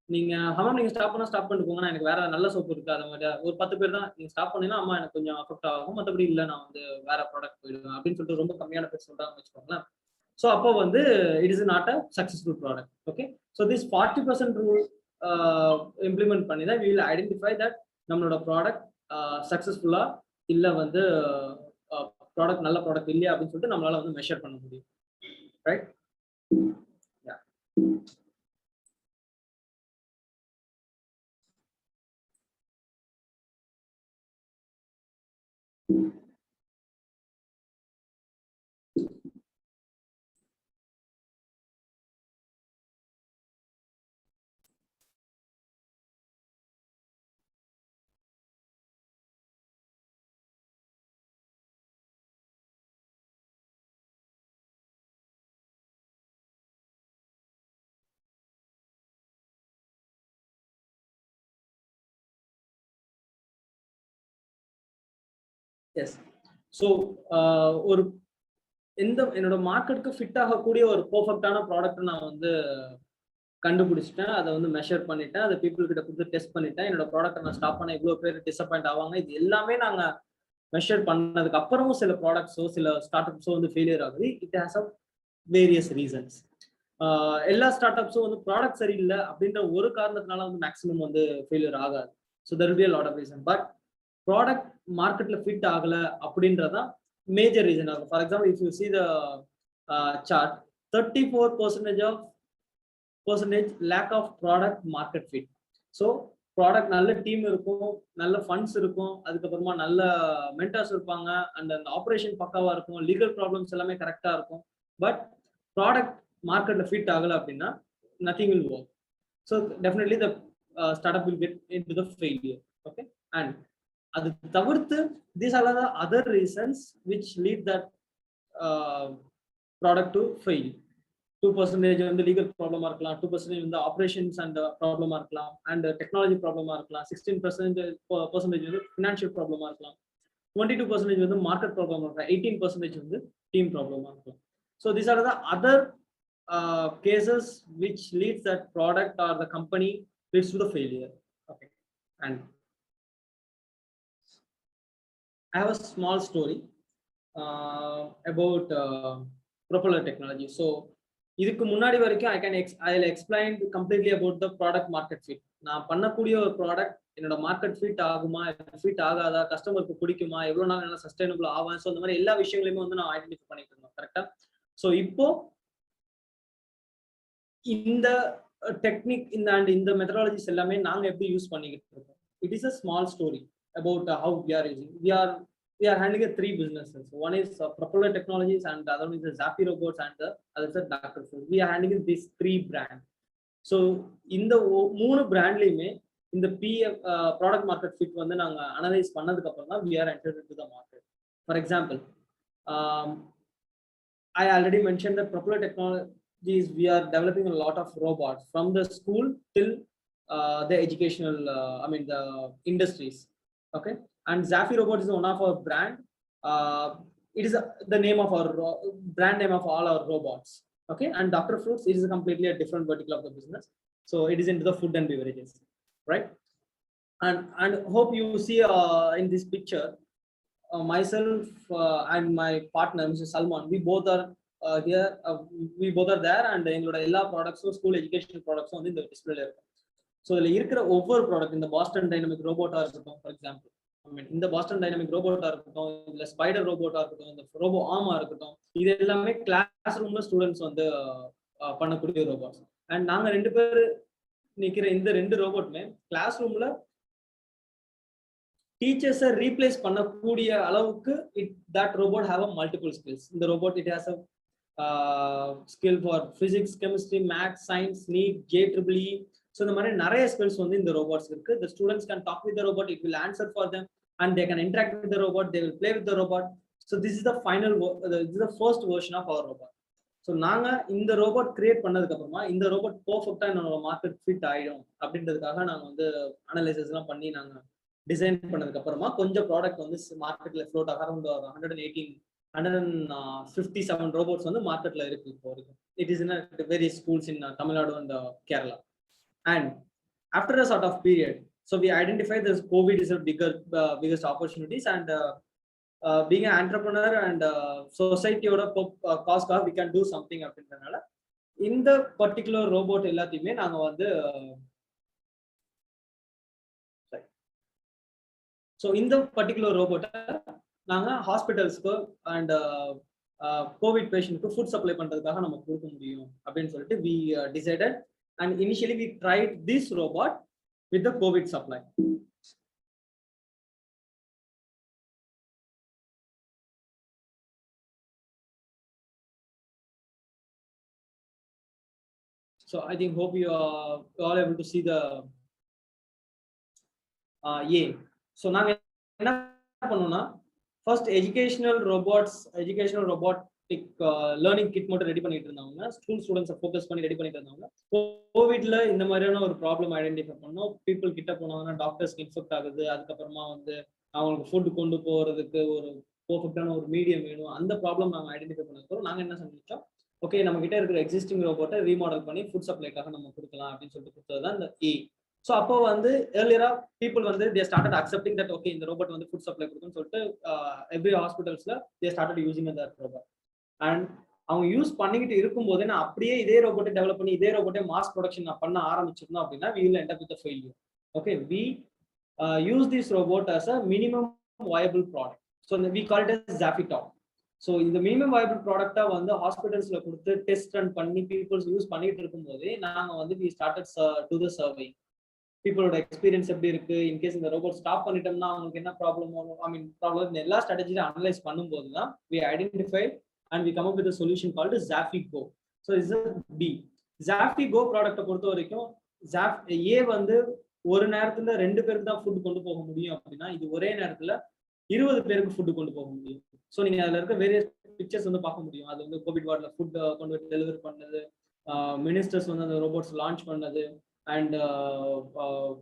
நீங்க ஹமாம் நீங்க ஸ்டாப் பண்ணிட்டு போங்க, எனக்கு வேற நல்ல சோப்பு இருக்கு, அது மாதிரி ஒரு 10 பேர் தான் நீங்க ஸ்டாப் பண்ணீங்கன்னா அம்மா எனக்கு கொஞ்சம் அஃபெக்ட் ஆகும், மற்றபடி இல்ல நான் வந்து வேற ப்ராடக்ட் போயிடுவேன் அப்படின்னு சொல்லிட்டு ரொம்ப கம்மியான பேர் சொல்றாங்க வச்சுக்கோங்களேன். ஸோ அப்போ வந்து it is not a successful product. Okay, so this 40% rule implement பண்ணி தான் வி வில் ஐடென்டிஃபை தட் நம்மளோட ப்ராடக்ட் சக்சஸ்ஃபுல்லா இல்ல வந்து ப்ராடக்ட் நல்ல ப்ராடக்ட் இல்லையா அப்படின்னு சொல்லிட்டு நம்மளால வந்து மெஷர் பண்ண முடியும். ரைட்? யா. எஸ், ஸோ ஒரு என்னோட மார்க்கெட்டுக்கு ஃபிட் ஆகக்கூடிய ஒரு பெர்ஃபெக்டான ப்ராடக்ட் நான் வந்து கண்டுபிடிச்சிட்டேன், அதை வந்து மெஷர் பண்ணிட்டேன், அதை பீப்புள் கிட்ட கொடுத்து டெஸ்ட் பண்ணிட்டேன், என்னோட ப்ராடக்ட் நான் ஸ்டாப் பண்ண இவ்வளோ பேர் டிசப்பாயிண்ட் ஆவாங்க, இது எல்லாமே நாங்க மெஷர் பண்ணதுக்கு அப்புறமும் சில ப்ராடக்ட்ஸோ சில ஸ்டார்ட் அப்ஸோ வந்து ஃபெயிலியர் ஆகுது. It has a various reasons. எல்லா ஸ்டார்ட் அப்ஸும் வந்து ப்ராடக்ட் சரியில்லை அப்படின்ற ஒரு காரணத்தினால வந்து மேக்ஸிமம் வந்து ஃபெயிலியர் ஆகாது. So there will be a lot of reason, but product மார்க்கெட்ல ஃபிட் ஆகல அப்படின்றதான் மேஜர் ரீசன் ஆகும். For example if you see the chart, 34% lack of product market fit. So product நல்ல டீம் இருக்கும், நல்ல ஃபண்ட்ஸ் இருக்கும், அதுக்கப்புறமா நல்ல மென்டர்ஸ் இருப்பாங்க, அண்ட் அந்த ஆப்ரேஷன் பக்காவா இருக்கும், லீகல் ப்ராப்ளம்ஸ் எல்லாமே கரெக்டா இருக்கும், பட் ப்ராடக்ட் மார்க்கெட்ல ஃபிட் ஆகல அப்படின்னா nothing will work. So definitely the start up will get into the failure. Okay, and அது தவிர்த்து these are the other reasons which lead that product to fail. 2% வந்து லீகல் ப்ராப்ளமா இருக்கலாம், 2% வந்து ஆப்ரேஷன்ஸ் அண்ட் ப்ராப்ளமா இருக்கலாம், அண்ட் டெக்னாலஜி ப்ராப்ளமா இருக்கலாம், 16% வந்து ஃபினான்ஷியல் ப்ராப்ளமா இருக்கலாம், 22% வந்து மார்க்கெட் ப்ராப்ளமா இருக்கலாம், 18% வந்து டீம் ப்ராப்ளமா இருக்கலாம். So these are the other cases which leads that product or the company leads to the failure. Okay, and I have a small story about propeller technology. So இதுக்கு முன்னாடி வரைக்கும் I will explain completely about the product market fit. நான் பண்ணக்கூடிய ஒரு ப்ராடக்ட் என்னோட மார்க்கெட் ஃபிட் ஆகுமா, ஃபிட் ஆகாதா, கஸ்டமருக்கு பிடிக்குமா, எவ்வளவு நாள் நல்லா சஸ்டைனபிள் ஆகும், ஸோ இந்த மாதிரி எல்லா விஷயங்களையுமே வந்து நான் ஐடென்டிஃபை பண்ணிட்டு இருந்தோம். கரெக்டா? ஸோ இப்போ இந்த டெக்னிக் இந்த மெத்தடாலஜிஸ் எல்லாமே நாங்க எப்படி யூஸ் பண்ணிக்கிட்டு இருக்கோம். It is a small story about how we are using. We are handling 3 businesses. One is Propeller Technologies, and the other one is the Zappy Robots, and the other is Dr. Food. We are handling these 3 brands. So in the 3 brandலயுமே இந்த product market fit வந்து நாங்க அனலைஸ் பண்ணதுக்கு அப்புறம் தான் we are entered into the market. For example, I already mentioned that Propeller Technologies, we are developing a lot of robots from the school till the educational, the industries. Okay, and Zappy Robots is one of our brand. it is the name of our brand name of all our robots. Okay, and Dr. Fruits, it is completely a different vertical of the business. So it is into the food and beverages, right? And hope you see in this picture, myself and my partner Mr. Salman, we both are here. We both are there, and எங்களோட எல்லா ப்ராடக்ட்ஸும் ஸ்கூல் எஜுகேஷனல் ப்ராடக்ட்ஸும் வந்து இந்த டிஸ்பிளேல இருக்கும். ஸோ இதில் இருக்கிற ஒவ்வொரு ப்ராடக்ட், இந்த பாஸ்டன் டைனமிக் ரோபோட்டா இருக்கட்டும், ஃபார் எக்ஸாம்பிள், இந்த பாஸ்டன் டைனமிக் ரோபோட்டா இருக்கட்டும், இல்ல ஸ்பைடர் ரோபோட்டா இருக்கட்டும், இந்த ரோபோ ஆமா இருக்கட்டும், இது எல்லாமே கிளாஸ் ரூம்ல ஸ்டூடெண்ட்ஸ் வந்து பண்ணக்கூடிய ரோபோட்ஸ். அண்ட் நாங்க 2 பேர் நிக்கிற இந்த 2 ரோபோட்டுமே கிளாஸ் ரூம்ல டீச்சர்ஸை ரீப்ளேஸ் பண்ணக்கூடிய அளவுக்கு that robot have a multiple skills. இந்த robot it has a skill for physics, chemistry, math, science, NEET, JEE. So இந்த மாதிரி நிறைய ஸ்கில்ஸ் வந்து இந்த ரோபோட்ஸ் இருக்கு. The students can talk with the robot, it will answer for them, and they can interact with the robot, they will play with the robot. So this is the first version of our robot. So நாங்க இந்த ரோபோட் கிரியேட் பண்ணதுக்கு அப்புறமா இந்த ரோபோட் பர்ஃபெக்டா என்னோட மார்க்கெட் ஃபிட் ஆயிடும் அப்படின்றதுக்காக நாங்க வந்து அனலைசிஸ் எல்லாம் பண்ணி நாங்க டிசைன் பண்ணதுக்கு அப்புறமா கொஞ்சம் ப்ராடக்ட் வந்து மார்க்கெட்ல ஃப்ளோட் ஆக அரௌண்ட் 157 ரோபோட்ஸ் வந்து மார்க்கெட்ல இருக்கு இப்போ வரைக்கும். It is in various schools in Tamil Nadu and Kerala. And after a sort of period, so we identified this COVID is a biggest opportunities, and being an entrepreneur and society oda cause we can do something அப்படின்றனால இந்த பர்టిక్యులர் ரோபோட் எல்லாத்தையுமே நாங்க வந்து ஸோ இந்த பர்టిక్యులர் ரோபோட்டை நாங்க ஹாஸ்பிட்டல்ஸ்க்கு அண்ட் கோவிட் பேஷண்ட்க்கு ஃபுட் சப்ளை பண்றதுக்காக நம்ம கொடுக்க முடியும் அப்படின்னு சொல்லிட்டு we decided, and initially we tried this robot with the COVID supply. So I think hope you are all able to see the so நாங்க என்ன பண்ணோம்னா first educational robotic learning kit மட்டும் ரெடி பண்ணிட்டு இருந்தாங்க. ஸ்டூடெண்ட்ஸை ஃபோக்கஸ் பண்ணி ரெடி பண்ணிட்டு இருந்தாங்க. கோவிட்ல இந்த மாதிரியான ஒரு ப்ராப்ளம் ஐடென்டிஃபை பண்ணோம். பீப்புள் கிட்ட போனாங்கன்னா டாக்டர்ஸ்க்கு இன்ஃபெக்ட் ஆகுது, அதுக்கப்புறமா வந்து அவங்களுக்கு ஃபுட் கொண்டு போறதுக்கு ஒரு பர்ஃபெக்டான ஒரு மீடியம் வேணும். அந்த ப்ராப்ளம் நாங்கள் ஐடென்டிஃபை பண்ணதுக்கு நாங்கள் என்ன செஞ்சோம், ஓகே நம்ம கிட்ட இருக்கிற எக்ஸிஸ்டிங் ரோபோட்டை ரீமாடல் பண்ணி ஃபுட் சப்ளைக்காக நம்ம கொடுக்கலாம் அப்படின்னு சொல்லிட்டு கொடுத்தது தான் இந்த ஸோ அப்போ வந்து ஏர்லியரா பீப்புள் வந்து they started accepting that okay இந்த ரோபோட் வந்து ஃபுட் சப்ளை கொடுக்குன்னு சொல்லிட்டு எவ்ரி ஹாஸ்பிட்டல்ஸ்ல they started using that robot. And அவங்க யூஸ் பண்ணிக்கிட்டு இருக்கும்போதே நான் அப்படியே இதே ரோபோட்டை டெவலப் பண்ணி இதே ரோபோட்டை மாஸ் ப்ரொடக்ஷன் நான் பண்ண ஆரம்பிச்சிருந்தோம் அப்படின்னா we will end up with a failure. Okay, we use this robot as a minimum viable product. So we call it as Zafitop. So இந்த மினிமம் வயபிள் ப்ராடக்டா வந்து ஹாஸ்பிட்டல்ஸ்ல கொடுத்து டெஸ்ட் ரன் பண்ணி பீப்புள்ஸ் யூஸ் பண்ணிட்டு இருக்கும்போது நாங்கள் வந்து we started do the survey. பீப்புளோட எக்ஸ்பீரியன்ஸ் எப்படி இருக்கு, இன்கேஸ் இந்த ரோபோட் ஸ்டாப் பண்ணிட்டோம்னா அவங்களுக்கு என்ன ப்ராப்ளம் வரும், ஐ மீன் ப்ராப்ளம் எல்லா ஸ்ட்ராட்டஜியும் அனலைஸ் பண்ணும்போது தான் we identified and we come up with a solution called ZafiGo. So this is B. ZafiGo ப்ராடக்ட்டை பொறுத்த வரைக்கும் A வந்து ஒரு நேரத்துல 2 பேருக்கு தான் ஃபுட் கொண்டு போக முடியும் அப்படின்னா இது ஒரே நேரத்துல 20 பேருக்கு ஃபுட் கொண்டு போக முடியும். ஸோ நீங்க அதுல இருக்க வேரியஸ் பிக்சர்ஸ் வந்து பார்க்க முடியும். அது வந்து கோவிட் வார்ட்ல ஃபுட் கொண்டு போய் டெலிவரி பண்ணது, மினிஸ்டர்ஸ் வந்து அந்த ரோபோட்ஸ் லான்ச் பண்ணது, அண்ட்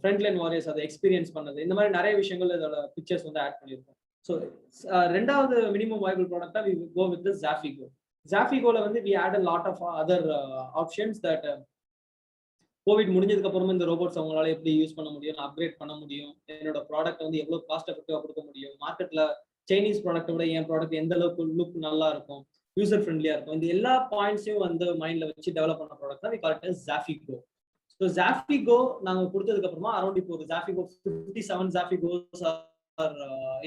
ஃப்ரண்ட்லைன் வாரியர்ஸ் அதை எக்ஸ்பீரியன்ஸ் பண்ணது, இந்த மாதிரி நிறைய விஷயங்கள் இதோட பிக்சர்ஸ் வந்து ஆட் பண்ணியிருக்கோம். ஸோ ரெண்டாவது மினிமம் வயபிள் ப்ராடக்டா we go with the ZafiGo. ZafiGoல வந்து we add a lot of other options that Covid முடிஞ்சதுக்கு அப்புறமா இந்த ரோபோட்ஸ் அவங்களால எப்படி யூஸ் பண்ண முடியும், அப்கிரேட் பண்ண முடியும், என்னோட ப்ராடக்ட் வந்து எவ்வளவு காஸ்ட் எஃபெக்டிவா கொடுக்க முடியும், மார்க்கெட்ல சைனீஸ் ப்ராடக்ட்டை விட என் ப்ராடக்ட் எந்த அளவுக்கு லுக் நல்லா இருக்கும், யூசர் ஃப்ரெண்ட்லியா இருக்கும், இந்த எல்லா பாயிண்ட்ஸையும் வந்து மைண்ட்ல வச்சு டெவலப் பண்ண ப்ராடக்ட் தான் we call it as ZafiGo. So ZafiGo நாங்க கொடுத்ததுக்கு அப்புறமா அரௌண்ட் இப்போ ஒரு ZafiGo 57 ZafiGos are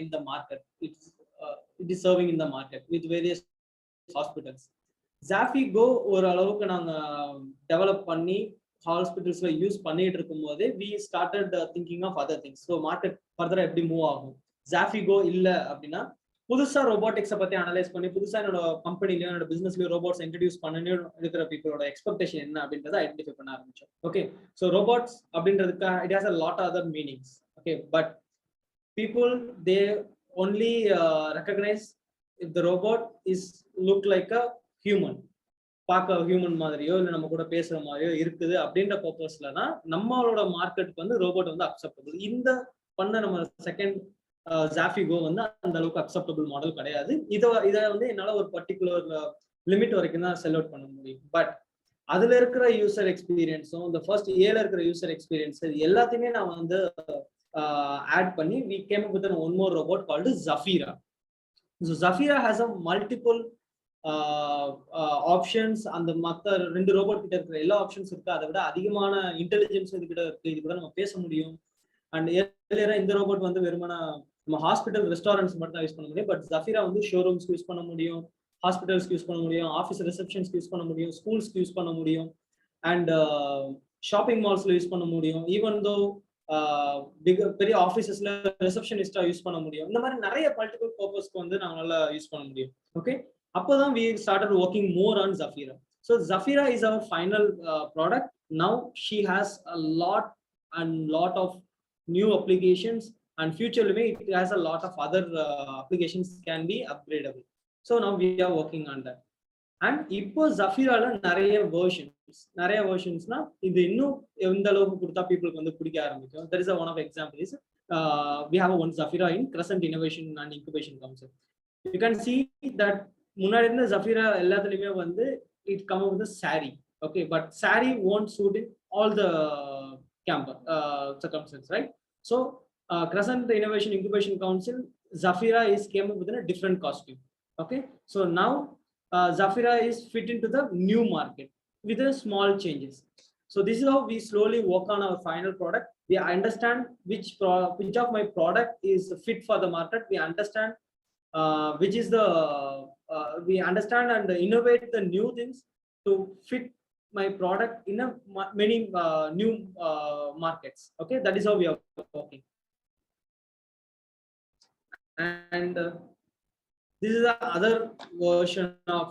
in the market. It is serving in the market with various hospitals. ZafiGo ஒரு அளவுக்கு நாங்க டெவலப் பண்ணி ஹாஸ்பிட்டல்ஸ்ல யூஸ் பண்ணிட்டு இருக்கும் போதே we started thinking of other things. So market ஃபர்தரா எப்படி மூவ் ஆகும், ZafiGo இல்ல அப்படின்னா புதுசா ரோபோட்டிக்ஸை பத்தி அனலைஸ் பண்ணி புதுசா என்னோட கம்பெனிலயோ என்னோட பிசினஸ்லயோ ரோபோட்ஸ் இன்ட்ரடியூஸ் பண்ணணும் இருக்கிற பீப்புளோட எக்ஸ்பெக்டேஷன் என்ன அப்படின்றத ஐடென்டிஃபை பண்ண ஆரம்பிச்சோம். ஓகே, ஸோ ரோபோட்ஸ் அப்படின்றதுக்கு it has a lot other meanings. Okay, but people they only recognise if the robot is look like a human, பார்க்க ஹியூமன் மாதிரியோ இல்லை நம்ம கூட பேசுற மாதிரியோ இருக்குது அப்படின்ற பர்பஸ்லனா நம்மளோட மார்க்கெட்டுக்கு வந்து ரோபோட் வந்து அக்செப்டபிள். இந்த பண்ண நம்ம செகண்ட் ஜாஃபிகோ வந்து அந்த அளவுக்கு அக்செப்டபிள் மாடல் கிடையாது. இதை வந்து என்னால் ஒரு பர்டிகுலர் லிமிட் வரைக்கும் தான் செல் அவுட் பண்ண முடியும். பட் அதுல இருக்கிற யூசர் எக்ஸ்பீரியன்ஸும் இந்த ஃபர்ஸ்ட் ஏல இருக்கிற யூசர் எக்ஸ்பீரியன்ஸ் எல்லாத்தையுமே நான் வந்து ஆட் பண்ணி we came up with one more robot called Zafira. So Zafira has a multiple options. அந்த மற்ற 2 ரோபோட் கிட்ட இருக்கிற எல்லா ஆப்ஷன்ஸ் இருக்கு. அதை விட அதிகமான இன்டெலிஜென்ஸ் இது கிட்ட இருக்கு. இது கூட நம்ம பேச முடியும். அண்ட் ஏர்லியரா இந்த ரோபோட் வந்து வெறுமனா நம்ம ஹாஸ்பிட்டல் ரெஸ்டாரண்ட்ஸ் மட்டும் தான் யூஸ் பண்ண முடியும். பட் ஜஃபீரா வந்து ஷோரூம்ஸ்க்கு யூஸ் பண்ண முடியும், ஹாஸ்பிட்டல்ஸ்க்கு யூஸ் பண்ண முடியும், ஆஃபீஸ் ரிசப்ஷன்ஸ்க்கு யூஸ் பண்ண முடியும், ஸ்கூல்ஸ்க்கு யூஸ் பண்ண முடியும், அண்ட் ஷாப்பிங் மால்ஸ்ல யூஸ் பண்ண முடியும். ஈவன் தோ பெரிய ஆஃபீஸஸ்ல ரிசப்ஷனிஸ்டா யூஸ் பண்ண முடியும். இந்த மாதிரி நிறைய மல்டிபிள் பர்பஸ்க்கு வந்து நாங்களால யூஸ் பண்ண முடியும். ஓகே, அப்போதான் we started working more on Zafira. So Zafira is our final product. Now she has a lot of new applications, and future it has a lot of other applications can be upgradable. So now we are working on that. And இப்போ Zafiraல நிறைய வெர்ஷன்ஸ்னா இது இன்னும் எந்த அளவுக்கு கொடுத்தா பீப்புளுக்கு வந்து பிடிக்க ஆரம்பிக்கும். There is one of example is we have one Zafira in Crescent Innovation and Incubation Council. You can see that முன்னாடி இருந்த Zafira எல்லாத்துலயுமே வந்து it come with a sari. Okay, but sari won't suit in all the campus circumstances, right? So Crescent Innovation Incubation Council, Zafira is came up with a different costume. Okay, so now Zafira is fit into the new market with a small changes. So this is how we slowly work on our final product. We understand which of my product is fit for the market. We understand which is the we understand and innovate the new things to fit my product in a many new markets. Okay, that is how we are working. And this is the other version of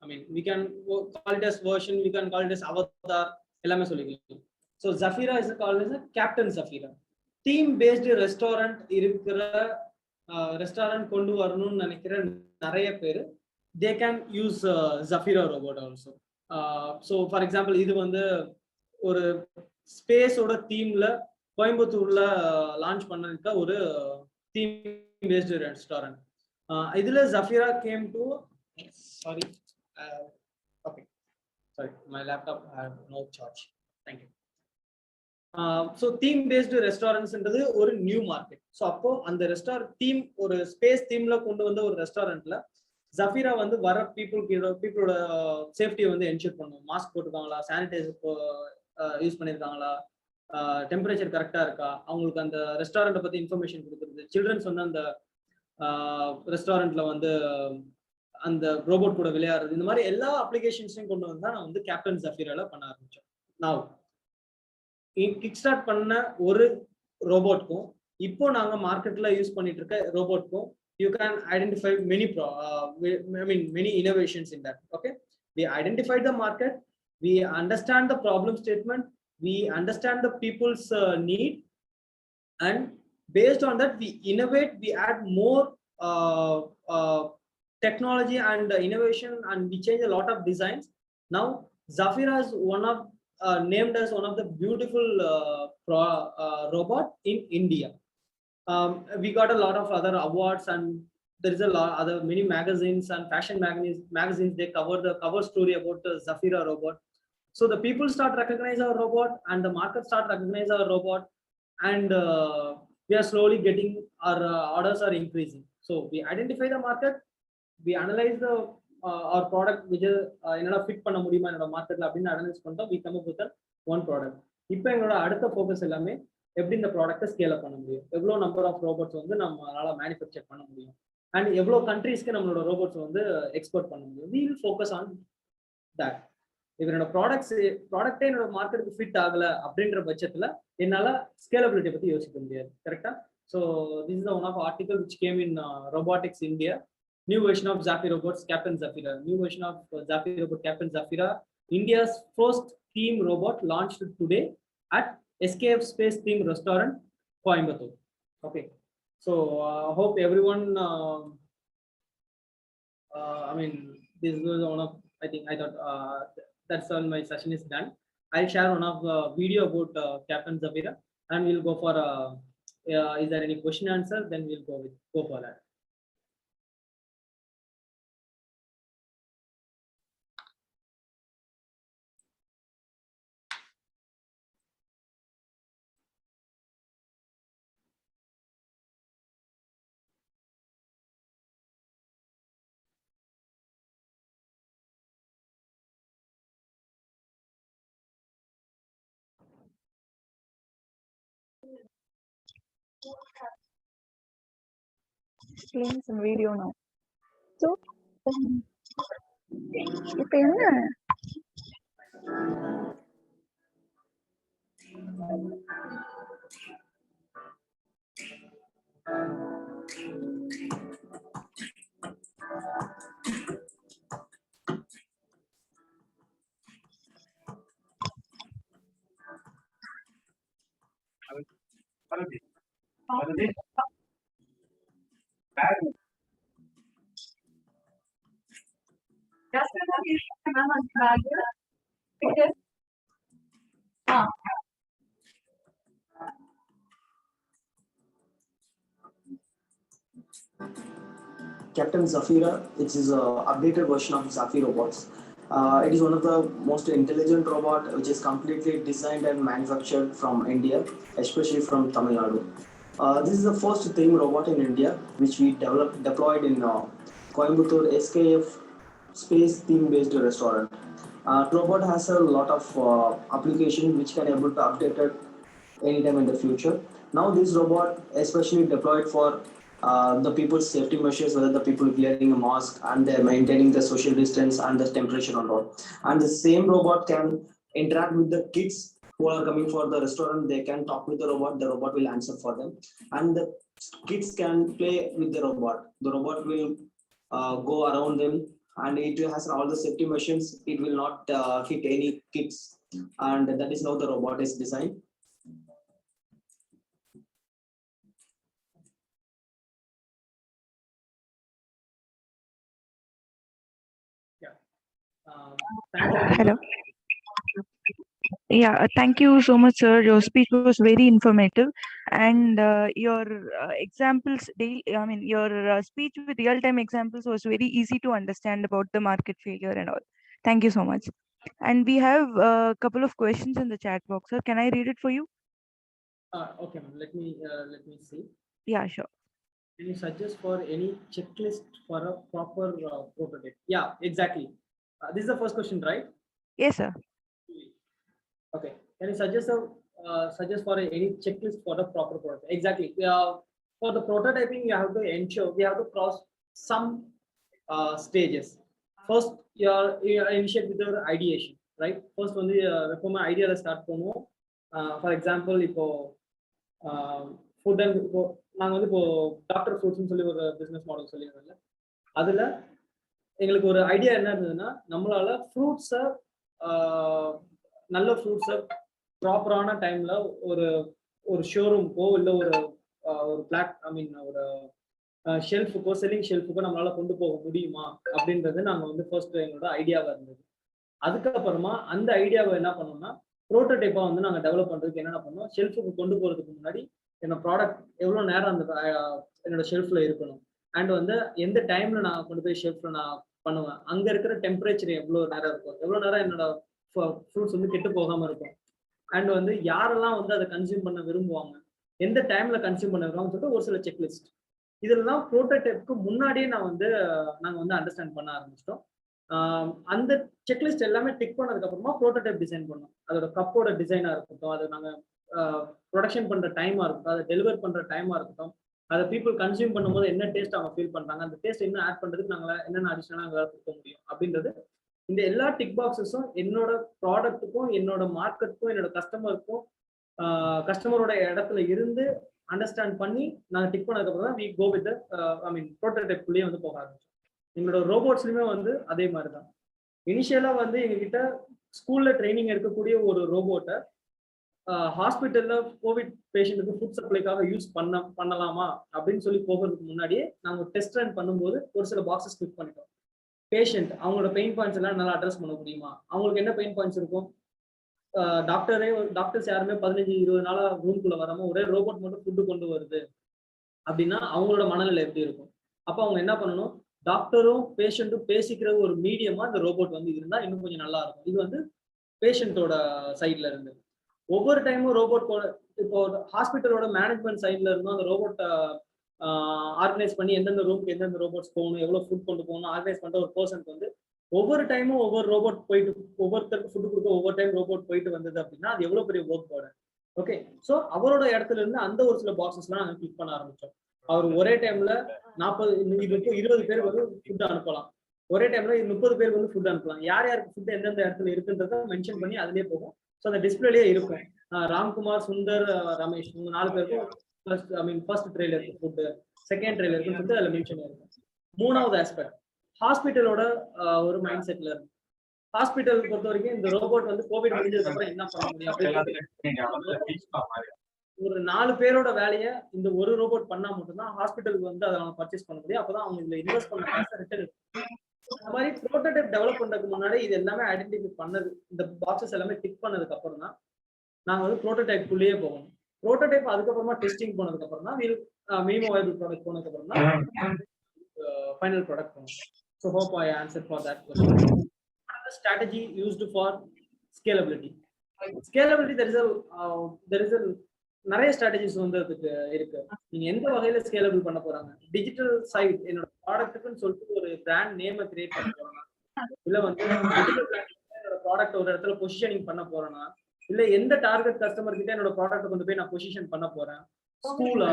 I mean, we can call it as version, we can call it as avatar, ellame sollikkalam. So Zafira is called as a Captain Zafira. Theme based restaurant irukra restaurant கொண்டு வரணும்னு நினைக்கிற நிறைய பேர் they can use Zafira robot also. So for example, இது வந்து ஒரு ஸ்பேஸோட தீம்ல கோயம்புத்தூர்ல லான்ச் பண்ணிருக்க ஒரு தீம் பேஸ்டு ரெஸ்டாரண்ட். இதுல Zafira came to sorry my laptop had no charge. Thank you. So theme based ரெஸ்டாரண்ட்ஸ்ன்றது ஒரு நியூ மார்க்கெட். ஸோ அப்போ அந்த ரெஸ்டாரண்ட் தீம் ஒரு ஸ்பேஸ் தீம்ல கொண்டு வந்த ஒரு ரெஸ்டாரண்ட்ல Zafira வந்து வர பீப்புளோட சேஃப்டியை வந்து என்ஷூர் பண்ணும். மாஸ்க் போட்டுருக்காங்களா, சானிடைசர் யூஸ் பண்ணியிருக்காங்களா, டெம்பரேச்சர் கரெக்டா இருக்கா, அவங்களுக்கு அந்த ரெஸ்டாரண்ட்டை பத்தி இன்ஃபர்மேஷன் கொடுக்குறது, சில்ட்ரன்ஸ் வந்து அந்த ரெஸ்டாரண்ட்ல வந்து அந்த ரோபோட் கூட விளையாடுறது, இந்த மாதிரி எல்லா அப்ளிகேஷன்ஸையும் கொண்டு வந்தா நான் வந்து கேப்டன் Zafiraல பண்ண ஆரம்பிச்சோம். நான் கிக் ஸ்டார்ட் பண்ண ஒரு ரோபோட்க்கும் இப்போ நாங்க மார்க்கெட்ல யூஸ் பண்ணிட்டு இருக்க ரோபோட்க்கும் you can identify many innovations in that. Okay, we identified the market, we understand the problem statement, we understand the people's need, and based on that we innovate, we add more technology and innovation, and we change a lot of designs. Now Zafira is named as one of the beautiful robot in India. We got a lot of other awards, and there is a lot other many magazines and fashion magazines they cover the cover story about the Zafira robot. So the people start recognize our robot, and the market start recognize our robot, and we are slowly getting our orders are increasing. So we identify the market, we analyze the our product which என்னோட ஃபிட் பண்ண முடியுமா என்னோட மார்க்கெட்ல அப்படின்னு அனலைஸ் பண்ணிட்டோம். we come up with one product. இப்போ எங்களோட அடுத்த ஃபோக்கஸ் எல்லாமே எப்படி இந்த ப்ராடக்ட்டை ஸ்கேல் அப் பண்ண முடியும், எவ்வளோ நம்பர் ஆஃப் ரோபோட்ஸ் வந்து நம்மளால மேனுஃபேக்சர் பண்ண முடியும், அண்ட் எவ்வளோ கண்ட்ரீஸ்க்கு நம்மளோட ரோபோட்ஸ் வந்து எக்ஸ்போர்ட் பண்ண முடியும். we will focus on that. இப்போ என்னோட ப்ராடக்டே என்னோட மார்க்கெட்டுக்கு ஃபிட் ஆகல அப்படின்ற பட்சத்துல என்னால ஸ்கேலபிலிட்டி பத்தி யோசிக்க முடியாது. கரெக்டா? So this is one of article which came in Robotics India. New version of Zafira robots, Captain Zafira. New version of Zafira robot, Captain Zafira. India's first theme robot launched today at Escape Space Theme Restaurant, Coimbatore. Okay. So hope everyone. I mean, this was one of. I thought that's all. My session is done. I'll share one of the video about Captain Zafira, and we'll go for Is there any question answer? Then we'll go for that. Playing some video now. So, இப்போ என்ன Captain Zafira, which is an updated version of Zafi robots. It is one of the most intelligent robot which is completely designed and manufactured from India, especially from Tamil Nadu. This is the first theme robot in India which we deployed in Coimbatore SKF space theme-based restaurant. Robot has a lot of application which can able to update it anytime in the future. Now this robot especially deployed for the people's safety measures, whether the people wearing a mask and they're maintaining the social distance and the temperature and all. And the same robot can interact with the kids who are coming for the restaurant. They can talk with the robot will answer for them. And the kids can play with the robot. The robot will go around them, and it has all the safety measures. It will not hit any kids. And that is how the robot is designed. Hello. Yeah, thank you so much, sir. Your speech was very informative, and your examples, your speech with real-time examples was very easy to understand about the market failure and all. Thank you so much. And we have a couple of questions in the chat box, sir. Can I read it for you? Okay, let me see. Yeah, sure. Can you suggest for any checklist for a proper prototype? Yeah, exactly. This is the first question, right? Yes, sir. Okay. Can you suggest for any checklist for the proper prototype? Exactly. For the prototyping, you have to ensure we have to cross some stages. First, you initiate with your ideation, right? First, when the idea start பண்ணுவோம். For example, இப்போ ஃபுட் அண்ட் இப்போ நாங்கள் வந்து இப்போ டாக்டர் ஃப்ரூட்ஸ்னு சொல்லி ஒரு பிஸ்னஸ் மாடல் சொல்லியிருந்தோம்ல, அதில் எங்களுக்கு ஒரு ஐடியா என்ன இருந்ததுன்னா, நம்மளால ஃப்ரூட்ஸை நல்ல ஃப்ரூட்ஸை ப்ராப்பரான டைம்ல ஒரு ஷோரூம்க்கோ இல்லை ஒரு ஒரு ஷெல்ஃபுக்கோ செல்லிங் ஷெல்ஃபுக்கோ நம்மளால கொண்டு போக முடியுமா அப்படின்றது நாங்கள் வந்து ஃபர்ஸ்ட் எங்களோட ஐடியாவாக இருந்தது. அதுக்கப்புறமா அந்த ஐடியாவை என்ன பண்ணோம்னா, ப்ரோட்டோடைப்பா வந்து நாங்கள் டெவலப் பண்றதுக்கு என்னென்ன பண்ணோம், ஷெல்ஃபுக்கு கொண்டு போறதுக்கு முன்னாடி என்னோட ப்ராடக்ட் எவ்வளோ நேரம் அந்த என்னோட ஷெல்ஃப்ல இருக்கணும், அண்ட் வந்து எந்த டைம்ல நான் கொண்டு போய் ஷெல்ஃப்ல நான் பண்ணுவேன், அங்க இருக்கிற டெம்பரேச்சர் எவ்வளோ நேரம் இருக்கும், எவ்வளோ நேரம் என்னோட ஃப்ரூட்ஸ் வந்து கெட்டு போகாம இருக்கும், அண்ட் வந்து யாரெல்லாம் வந்து அதை கன்சியூம் பண்ண விரும்புவாங்க, எந்த டைம்ல கன்சியூம் பண்ண விரும்புவாங்கன்னு சொல்லிட்டு ஒரு சில செக்லிஸ்ட். இதெல்லாம் ப்ரோட்டோடைப்புக்கு முன்னாடியே நாங்கள் வந்து அண்டர்ஸ்டாண்ட் பண்ண ஆரம்பிச்சிட்டோம். அந்த செக்லிஸ்ட் எல்லாமே டிக் பண்ணதுக்கு அப்புறமா ப்ரோட்டோடைப் டிசைன் பண்ணோம். அதோட கப்போட டிசைனா இருக்கட்டும், அதை நாங்கள் ப்ரொடக்ஷன் பண்ற டைமா இருக்கட்டும், அதை டெலிவர் பண்ற டைமா இருக்கட்டும், அதை பீப்புள் கன்சியூம் பண்ணும்போது என்ன டேஸ்ட் அவங்க ஃபீல் பண்றாங்க, அந்த டேஸ்ட் இன்னும் ஆட் பண்றதுக்கு நாங்கள் என்னென்ன அடிஷனலாக எங்களால் கொடுக்க முடியும் அப்படின்றது. இந்த எல்லா டிக் பாக்ஸஸும் என்னோட ப்ராடக்ட்டுக்கும் என்னோட மார்க்கெட்டுக்கும் என்னோட கஸ்டமருக்கும் கஸ்டமரோட இடத்துல இருந்து அண்டர்ஸ்டாண்ட் பண்ணி நாங்கள் டிக் பண்ணதுக்கு அப்புறம் தான் வி கோ வித் ப்ரோட்டோடைப்குள்ளேயே வந்து போக ஆரம்பிச்சோம். எங்களோட ரோபோட்ஸ்லையுமே வந்து அதே மாதிரி தான். இனிஷியலாக வந்து எங்ககிட்ட ஸ்கூல்ல ட்ரைனிங் எடுக்கக்கூடிய ஒரு ரோபோட்டை ஹாஸ்பிட்டல்ல கோவிட் பேஷண்ட்டுக்கு ஃபுட் சப்ளைக்காக யூஸ் பண்ணலாமா அப்படின்னு சொல்லி போகிறதுக்கு முன்னாடியே நாங்கள் டெஸ்ட் ரன் பண்ணும்போது ஒரு சில பாக்ஸஸ் கிளிக் பண்ணிட்டோம். பேஷண்ட் அவங்களோட பெயின் பாயிண்ட்ஸ் எல்லாம் நல்லா அட்ரஸ் பண்ண முடியுமா, அவங்களுக்கு என்ன பெயின் பாயிண்ட்ஸ் இருக்கும், டாக்டர்ஸ் யாருமே 15-20 நாளா ரூம்குள்ள வராம ஒரே ரோபோட் மட்டும் ஃபுட்டு கொண்டு வருது அப்படின்னா அவங்களோட மனநிலை எப்படி இருக்கும்? அப்ப அவங்க என்ன பண்ணணும்? டாக்டரும் பேஷண்ட்டும் பேசிக்கிற ஒரு மீடியமா இந்த ரோபோட் வந்து இருந்தா இன்னும் கொஞ்சம் நல்லா இருக்கும். இது வந்து பேஷண்டோட சைட்ல இருந்து. ஒவ்வொரு டைமும் ரோபோட் இப்போ ஹாஸ்பிட்டலோட மேனேஜ்மெண்ட் சைட்ல இருந்தும் அந்த ரோபோட்டை ஆர்கனைஸ் பண்ணி எந்தெந்த ரூமுக்கு எந்தெந்த ரோபோட்ஸ் போகணும், எவ்வளவு ஃபுட் கொண்டு போகணும் ஆர்கனைஸ் பண்ற ஒரு பர்சனுக்கு வந்து ஒவ்வொரு டைமும் ஒவ்வொரு ரோபோட் போயிட்டு ஒவ்வொருத்தருக்கு ஃபுட் கொடுக்க ஒவ்வொரு டைம் ரோபோட் போயிட்டு வந்தது அப்படின்னா அது எவ்வளவு பெரிய ஒர்க் போர்டு. ஓகே, ஸோ அவரோட இடத்துல இருந்து அந்த ஒரு சில பாக்ஸஸ்லாம் நாங்கள் கிளிக் பண்ண ஆரம்பிச்சோம். அவர் ஒரே டைம்ல 20 பேருக்கு வந்து ஃபுட் அனுப்பலாம். ஒரே டைம்ல 30 பேருக்கு வந்து ஃபுட் அனுப்பலாம். யார் யாருக்கு ஃபுட் எந்தெந்த இடத்துல இருக்குன்றத மென்ஷன் பண்ணி அதுலயே போகும். ஸோ அந்த டிஸ்பிளேலயே இருக்கும். ராம்குமார், சுந்தர், ரமேஷ் 4 பேருக்கும் ஃபர்ஸ்ட் ட்ரெயில இருக்கு ஃபுட், செகண்ட் ட்ரெயில இருக்குன்னு சொல்லிட்டு அதுல மென்ஷன் இருக்கும். 3வது ஆஸ்பெக்ட் ஹாஸ்பிட்டலோட ஒரு மைண்ட் செட்ல இருக்கு. ஹாஸ்பிட்டல் பொறுத்த வரைக்கும் இந்த ரோபோட் வந்து கோவிட் முடிஞ்சதுக்கு அப்புறம் என்ன பண்ண முடியும் ஒரு 4 பேரோட வேலையை இந்த ஒரு ரோபோட் பண்ணா மட்டும்தான் ஹாஸ்பிட்டலுக்கு வந்து அதை அவங்க பர்ச்சேஸ் பண்ண முடியும். அப்பதான் அவங்க இதுல இன்வெஸ்ட் பண்ண காசை ரிட்டர்ன். அந்த மாதிரி ப்ரோட்டோடைப் டெவலப் பண்றதுக்கு முன்னாடி இது எல்லாமே ஐடென்டிஃபை பண்ணது, இந்த பாக்ஸஸ் எல்லாமே டிக் பண்ணதுக்கு அப்புறம் தான் நாங்க வந்து ப்ரோட்டோடைப் குள்ளேயே போகணும். ப்ரோட்டோடைப் அதுக்கப்புறமா டெஸ்டிங் போனதுக்கு அப்புறம் தான் மினிமம் வயபிள் ப்ராடக்ட் போனதுக்கு அப்புறம் தான் ஃபைனல் ப்ராடக்ட் போகணும். So hope I answered for that question. What is the strategy used for scalability? Scalability there is a நிறைய ஸ்ட்ராட்டஜிஸ் வந்து அதுக்கு இருக்கு. நீங்க எந்த வகையில ஸ்கேலபிள் பண்ண போறாங்க? டிஜிட்டல் சைட் என்னோட ப்ராடக்ட்டுக்குன்னு சொல்லிட்டு ஒரு பிராண்ட் நேமை கிரியேட் பண்ண போறோம்னா, இல்ல வந்து டிஜிட்டல் பிளாட்ஃபார்ம்ல என்னோட ப்ராடக்ட் ஒரு இடத்துல பொசிஷனிங் பண்ண போறேன்னா, இல்ல எந்த டார்கெட் கஸ்டமர் கிட்ட என்னோட ப்ராடக்ட் கொண்டு போய் நான் பொசிஷன் பண்ண போறேன், ஸ்கூலா,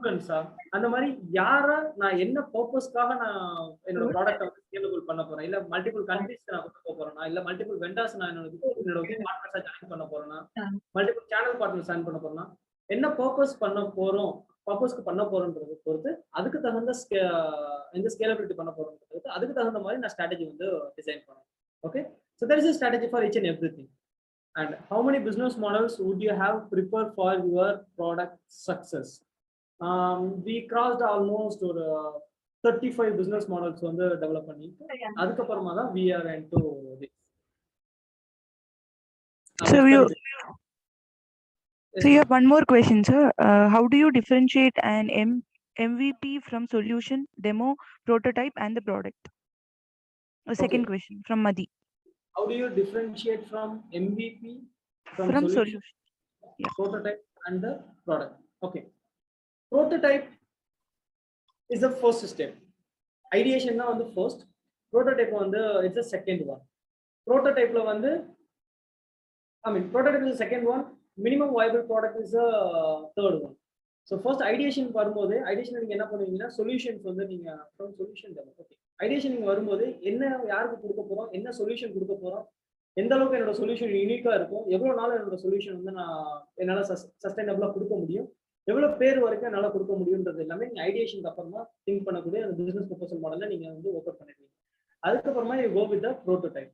ஸ்டூடெண்ட்ஸா, அந்த மாதிரி யாரா நான் என்ன பர்பஸ்க்காக நான் என்னோட ப்ராடக்ட் வந்து ஸ்கேலபிள் பண்ண போறேன், இல்ல மல்டிபிள் கண்ட்ரீஸ்க்கு நான் கொண்டு போக போறேன்னா, இல்ல மல்டிபிள் வெண்டார்ஸ் நான் என்னோட பார்ட்னர்ஸா ஜாயின் பண்ண போறேன்னா, மல்டிபிள் சேனல் பார்ட்னர்ஸ் ஜாயின் பண்ண போறேன்னா, என்ன பர்பஸ்க்கு பண்ண போறோம்ன்றது பொறுத்து அதுக்கு தகுந்த எந்த ஸ்கேலபிலிட்டி பண்ண போறோம்ன்றது அதுக்கு தகுந்த மாதிரி நான் ஸ்ட்ராட்டஜி வந்து டிசைன் பண்ணேன். Okay, so there is a strategy for each and everything. And how many business models would you have prepared for your product success? We crossed almost ஒரு 35 business models வந்து டெவலப் பண்ணி அதுக்கப்புறமா தான் we are into this. So you have one more question, sir. How do you differentiate an MVP from solution, demo, prototype, and the product? Second question from Madhi. How do you differentiate from MVP from solution? Yeah. Prototype and the product? Okay. Prototype is the first step. Ideation na on the first, prototype on the it's the second one. Prototype la vandu prototype is the second one, minimum viable product is the third one. So first ideation வரும்போது ideation நீங்க என்ன பண்ணுவீங்கன்னா solutions வந்து நீங்க from solution demo. Okay, ideation நீங்க வரும்போது என்ன யாருக்கு கொடுக்க போறோம், என்ன சொல்யூஷன் கொடுக்க போறோம், எந்த அளவுக்கு என்னோட சொல்யூஷன் யூனிக்கா இருக்கும், எவ்வளவு நாள் என்னோட சொல்யூஷன் வந்து என்னால சஸ்டைனபிளா கொடுக்க முடியும், எவ்வளவு பேர் வரைக்கும் என்னால கொடுக்க முடியும்ன்றது எல்லாமே நீங்க ஐடியேஷனுக்கு அப்புறமா திங்க் பண்ணக்கூடிய அந்த பிசினஸ் ப்ரொபோசல் மாடல்ல நீங்க வந்து ஒர்க் அவுட் பண்ணிடுவீங்க. அதுக்கப்புறமா you go with the prototype.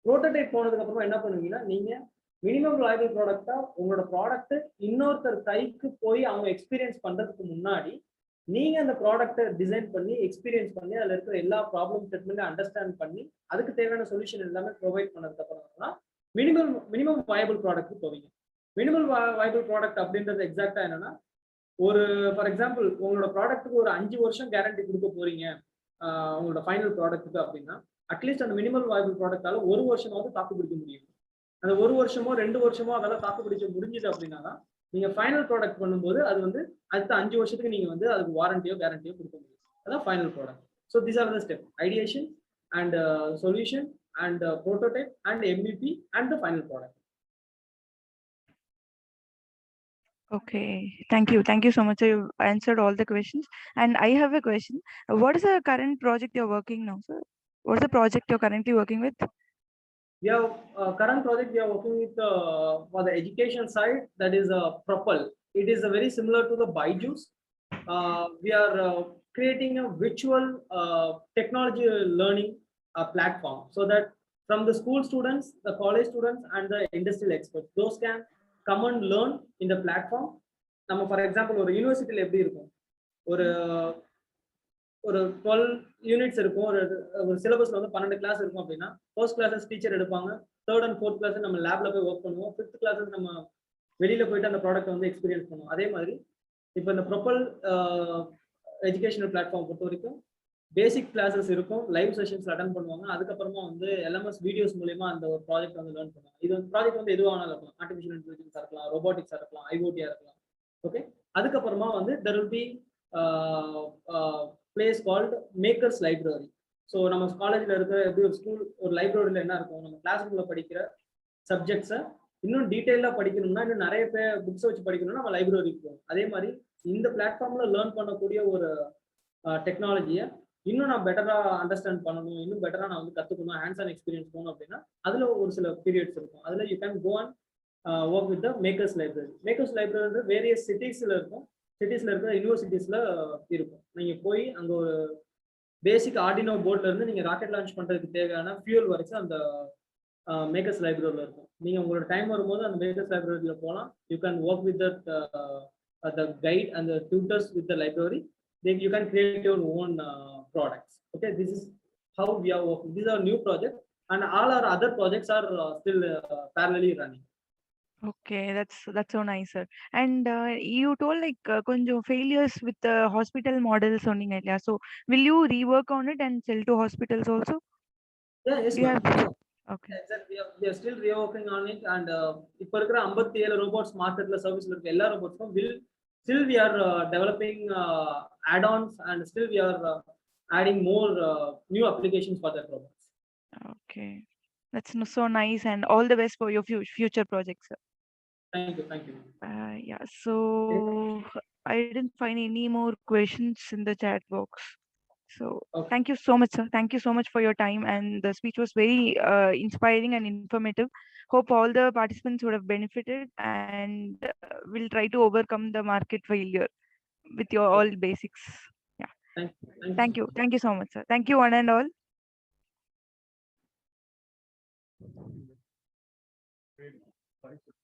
Prototype போனதுக்கு அப்புறமா என்ன பண்ணுவீங்கன்னா, நீங்க மினிமம் வயபிள் ப்ராடக்டா உங்களோட ப்ராடக்ட் இன்னொருத்தர் கைக்கு போய் அவங்க எக்ஸ்பீரியன்ஸ் பண்றதுக்கு முன்னாடி நீங்க அந்த ப்ராடக்ட்டை டிசைன் பண்ணி எக்ஸ்பீரியன்ஸ் பண்ணி அதுல இருக்கிற எல்லா ப்ராப்ளம் ஸ்டேட்மெண்ட் அண்டர்ஸ்டாண்ட் பண்ணி அதுக்கு தேவையான சொல்யூஷன் எல்லாமே ப்ரொவைட் பண்ணதுக்கு அப்புறம் தான் மினிமம் வயபிள் ப்ராடக்ட் போவீங்க. மினிமம் வயபிள் ப்ராடக்ட் அப்படின்றது எக்ஸாக்டா என்னன்னா, ஒரு ஃபார் எக்ஸாம்பிள் உங்களோட ப்ராடக்ட்டுக்கு ஒரு 5 வருஷம் கேரண்டி கொடுக்க போறீங்க உங்களோட ஃபைனல் ப்ராடக்ட்டுக்கு அப்படின்னா, அட்லீஸ்ட் அந்த மினிமம் வயபிள் ப்ராடக்டால 1 வருஷமாவது தாக்கு பிடிக்க முடியும். அந்த 1 வருஷமோ 2 வருஷமோ அதெல்லாம் தாக்கு பிடிக்க முடிஞ்சது அப்படின்னா தான் நீங்க ஃபைனல் ப்ராடக்ட் பண்ணும்போது அது வந்து அடுத்த 5 வருஷத்துக்கு நீங்க வந்து அதுக்கு வாரண்டியோ கேரண்டியோ கொடுக்க முடியும். அதான் final product. So these are the step: ideation and solution and prototype and MVP and the final product. Okay, thank you so much. You answered all the questions, and I have a question. What is the current project you're working now, sir? What is the project you're currently working with? We have current project we are working with for the education side, that is Propel. It is very similar to the Byju's. We are creating a virtual technology learning platform so that from the school students, the college students and the industrial experts, those can come and learn in the platform. நம்ம ஃபார் எக்ஸாம்பிள் ஒரு யூனிவர்சிட்டியில் எப்படி இருக்கும், ஒரு 12 யூனிட்ஸ் இருக்கும், ஒரு சிலபஸ்ல வந்து 12 கிளாஸ் இருக்கும் அப்படின்னா, ஃபர்ஸ்ட் கிளாஸஸ் டீச்சர் எடுப்பாங்க, தேர்ட் அண்ட் ஃபோர்த் கிளாஸ் நம்ம லேப்ல போய் ஒர்க் பண்ணுவோம். ஃபிஃப்த் கிளாஸ் நம்ம வெளியில போயிட்டு அந்த ப்ராடக்ட் வந்து எக்ஸ்பீரியன்ஸ் பண்ணுவோம். அதே மாதிரி இப்போ இந்த ப்ரொபல் எஜுகேஷனல் பிளாட்ஃபார்ம் பொறுத்த வரைக்கும் பேசிக் கிளாஸஸ் இருக்கும், லைவ் செஷன்ஸ் அட்டன் பண்ணுவாங்க. அதுக்கப்புறமா வந்து எல்எம்எஸ் வீடியோஸ் மூலியமா அந்த ஒரு ப்ராஜெக்ட் வந்து லேர்ன் பண்ணுவாங்க. இது வந்து ப்ராஜெக்ட் வந்து எதுவானாலும் இருக்கலாம், ஆர்டிஃபிஷியல் இன்டெலிஜென்ஸாக இருக்கலாம், ரோபோட்டிக்ஸாக இருக்கலாம், ஐஓடியா இருக்கலாம். ஓகே, அதுக்கப்புறமா வந்து there will B place called makers library. So நம்ம காலேஜில் இருக்கிற எப்படி ஒரு ஸ்கூல் ஒரு லைப்ரரியில் என்ன இருக்கும், நம்ம கிளாஸ் ரூமில் படிக்கிற சப்ஜெக்ட்ஸை இன்னும் டீட்டெயிலாக படிக்கணும்னா, இன்னும் நிறைய பேர் புக்ஸை வச்சு படிக்கணும்னா நம்ம லைப்ரரிக்கு போவோம். அதே மாதிரி இந்த பிளாட்ஃபார்மில் லேர்ன் பண்ணக்கூடிய ஒரு டெக்னாலஜியை இன்னும் நான் பெட்டராக அண்டர்ஸ்டாண்ட் பண்ணணும், இன்னும் பெட்டராக நான் வந்து கற்றுக்கணும், ஹேண்ட்ஸ் ஆன் எக்ஸ்பீரியன்ஸ் போகணும் அப்படின்னா அதில் ஒரு சில பீரியட்ஸ் இருக்கும். அதில் you can go and work with the makers library. Makers library வந்து வேரியஸ் சிட்டிஸில் இருக்கும், சிட்டிஸில் இருக்கிற யூனிவர்சிட்டிஸில் இருக்கும். நீங்கள் போய் அங்கே ஒரு பேசிக் ஆர்டினோ போர்ட்ல இருந்து நீங்கள் ராக்கெட் லான்ச் பண்ணுறதுக்கு தேவையான ஃபியூல் வரைக்கும் அந்த மேக்கர்ஸ் லைப்ரரியில் இருக்கும். நீங்கள் உங்களோட டைம் வரும்போது அந்த மேக்கர்ஸ் லைப்ரரியில் போகலாம். You can work with the guide and tutors with the library. Then you can create your own products. Okay, this is how we are working. These are new projects, and all our other projects are still parallelly running. Okay, that's so nice, sir. And you told like konjam failures with the hospital model சொன்னீங்க இல்லையா? So will you rework on it and sell to hospitals also? Yeah, yes, Do you ma'am. have- Okay. Exactly. We are still reworking on it, and இப்போ இருக்கிற 57 robots மார்க்கெட்ல சர்வீஸ்ல இருக்க எல்லா robotsக்கும் will still we are developing add-ons, and still we are adding more new applications for that robots. Okay. That's so nice, and all the best for your future projects, sir. Thank you, thank you. Yeah, so I didn't find any more questions in the chat box. So Okay. thank you so much, sir. Thank you so much for your time, and the speech was very inspiring and informative. Hope all the participants would have benefited, and will try to overcome the market failure with your all basics. Yeah. Thank you. Thank you so much, sir. Thank you one and all. Thanks, sir.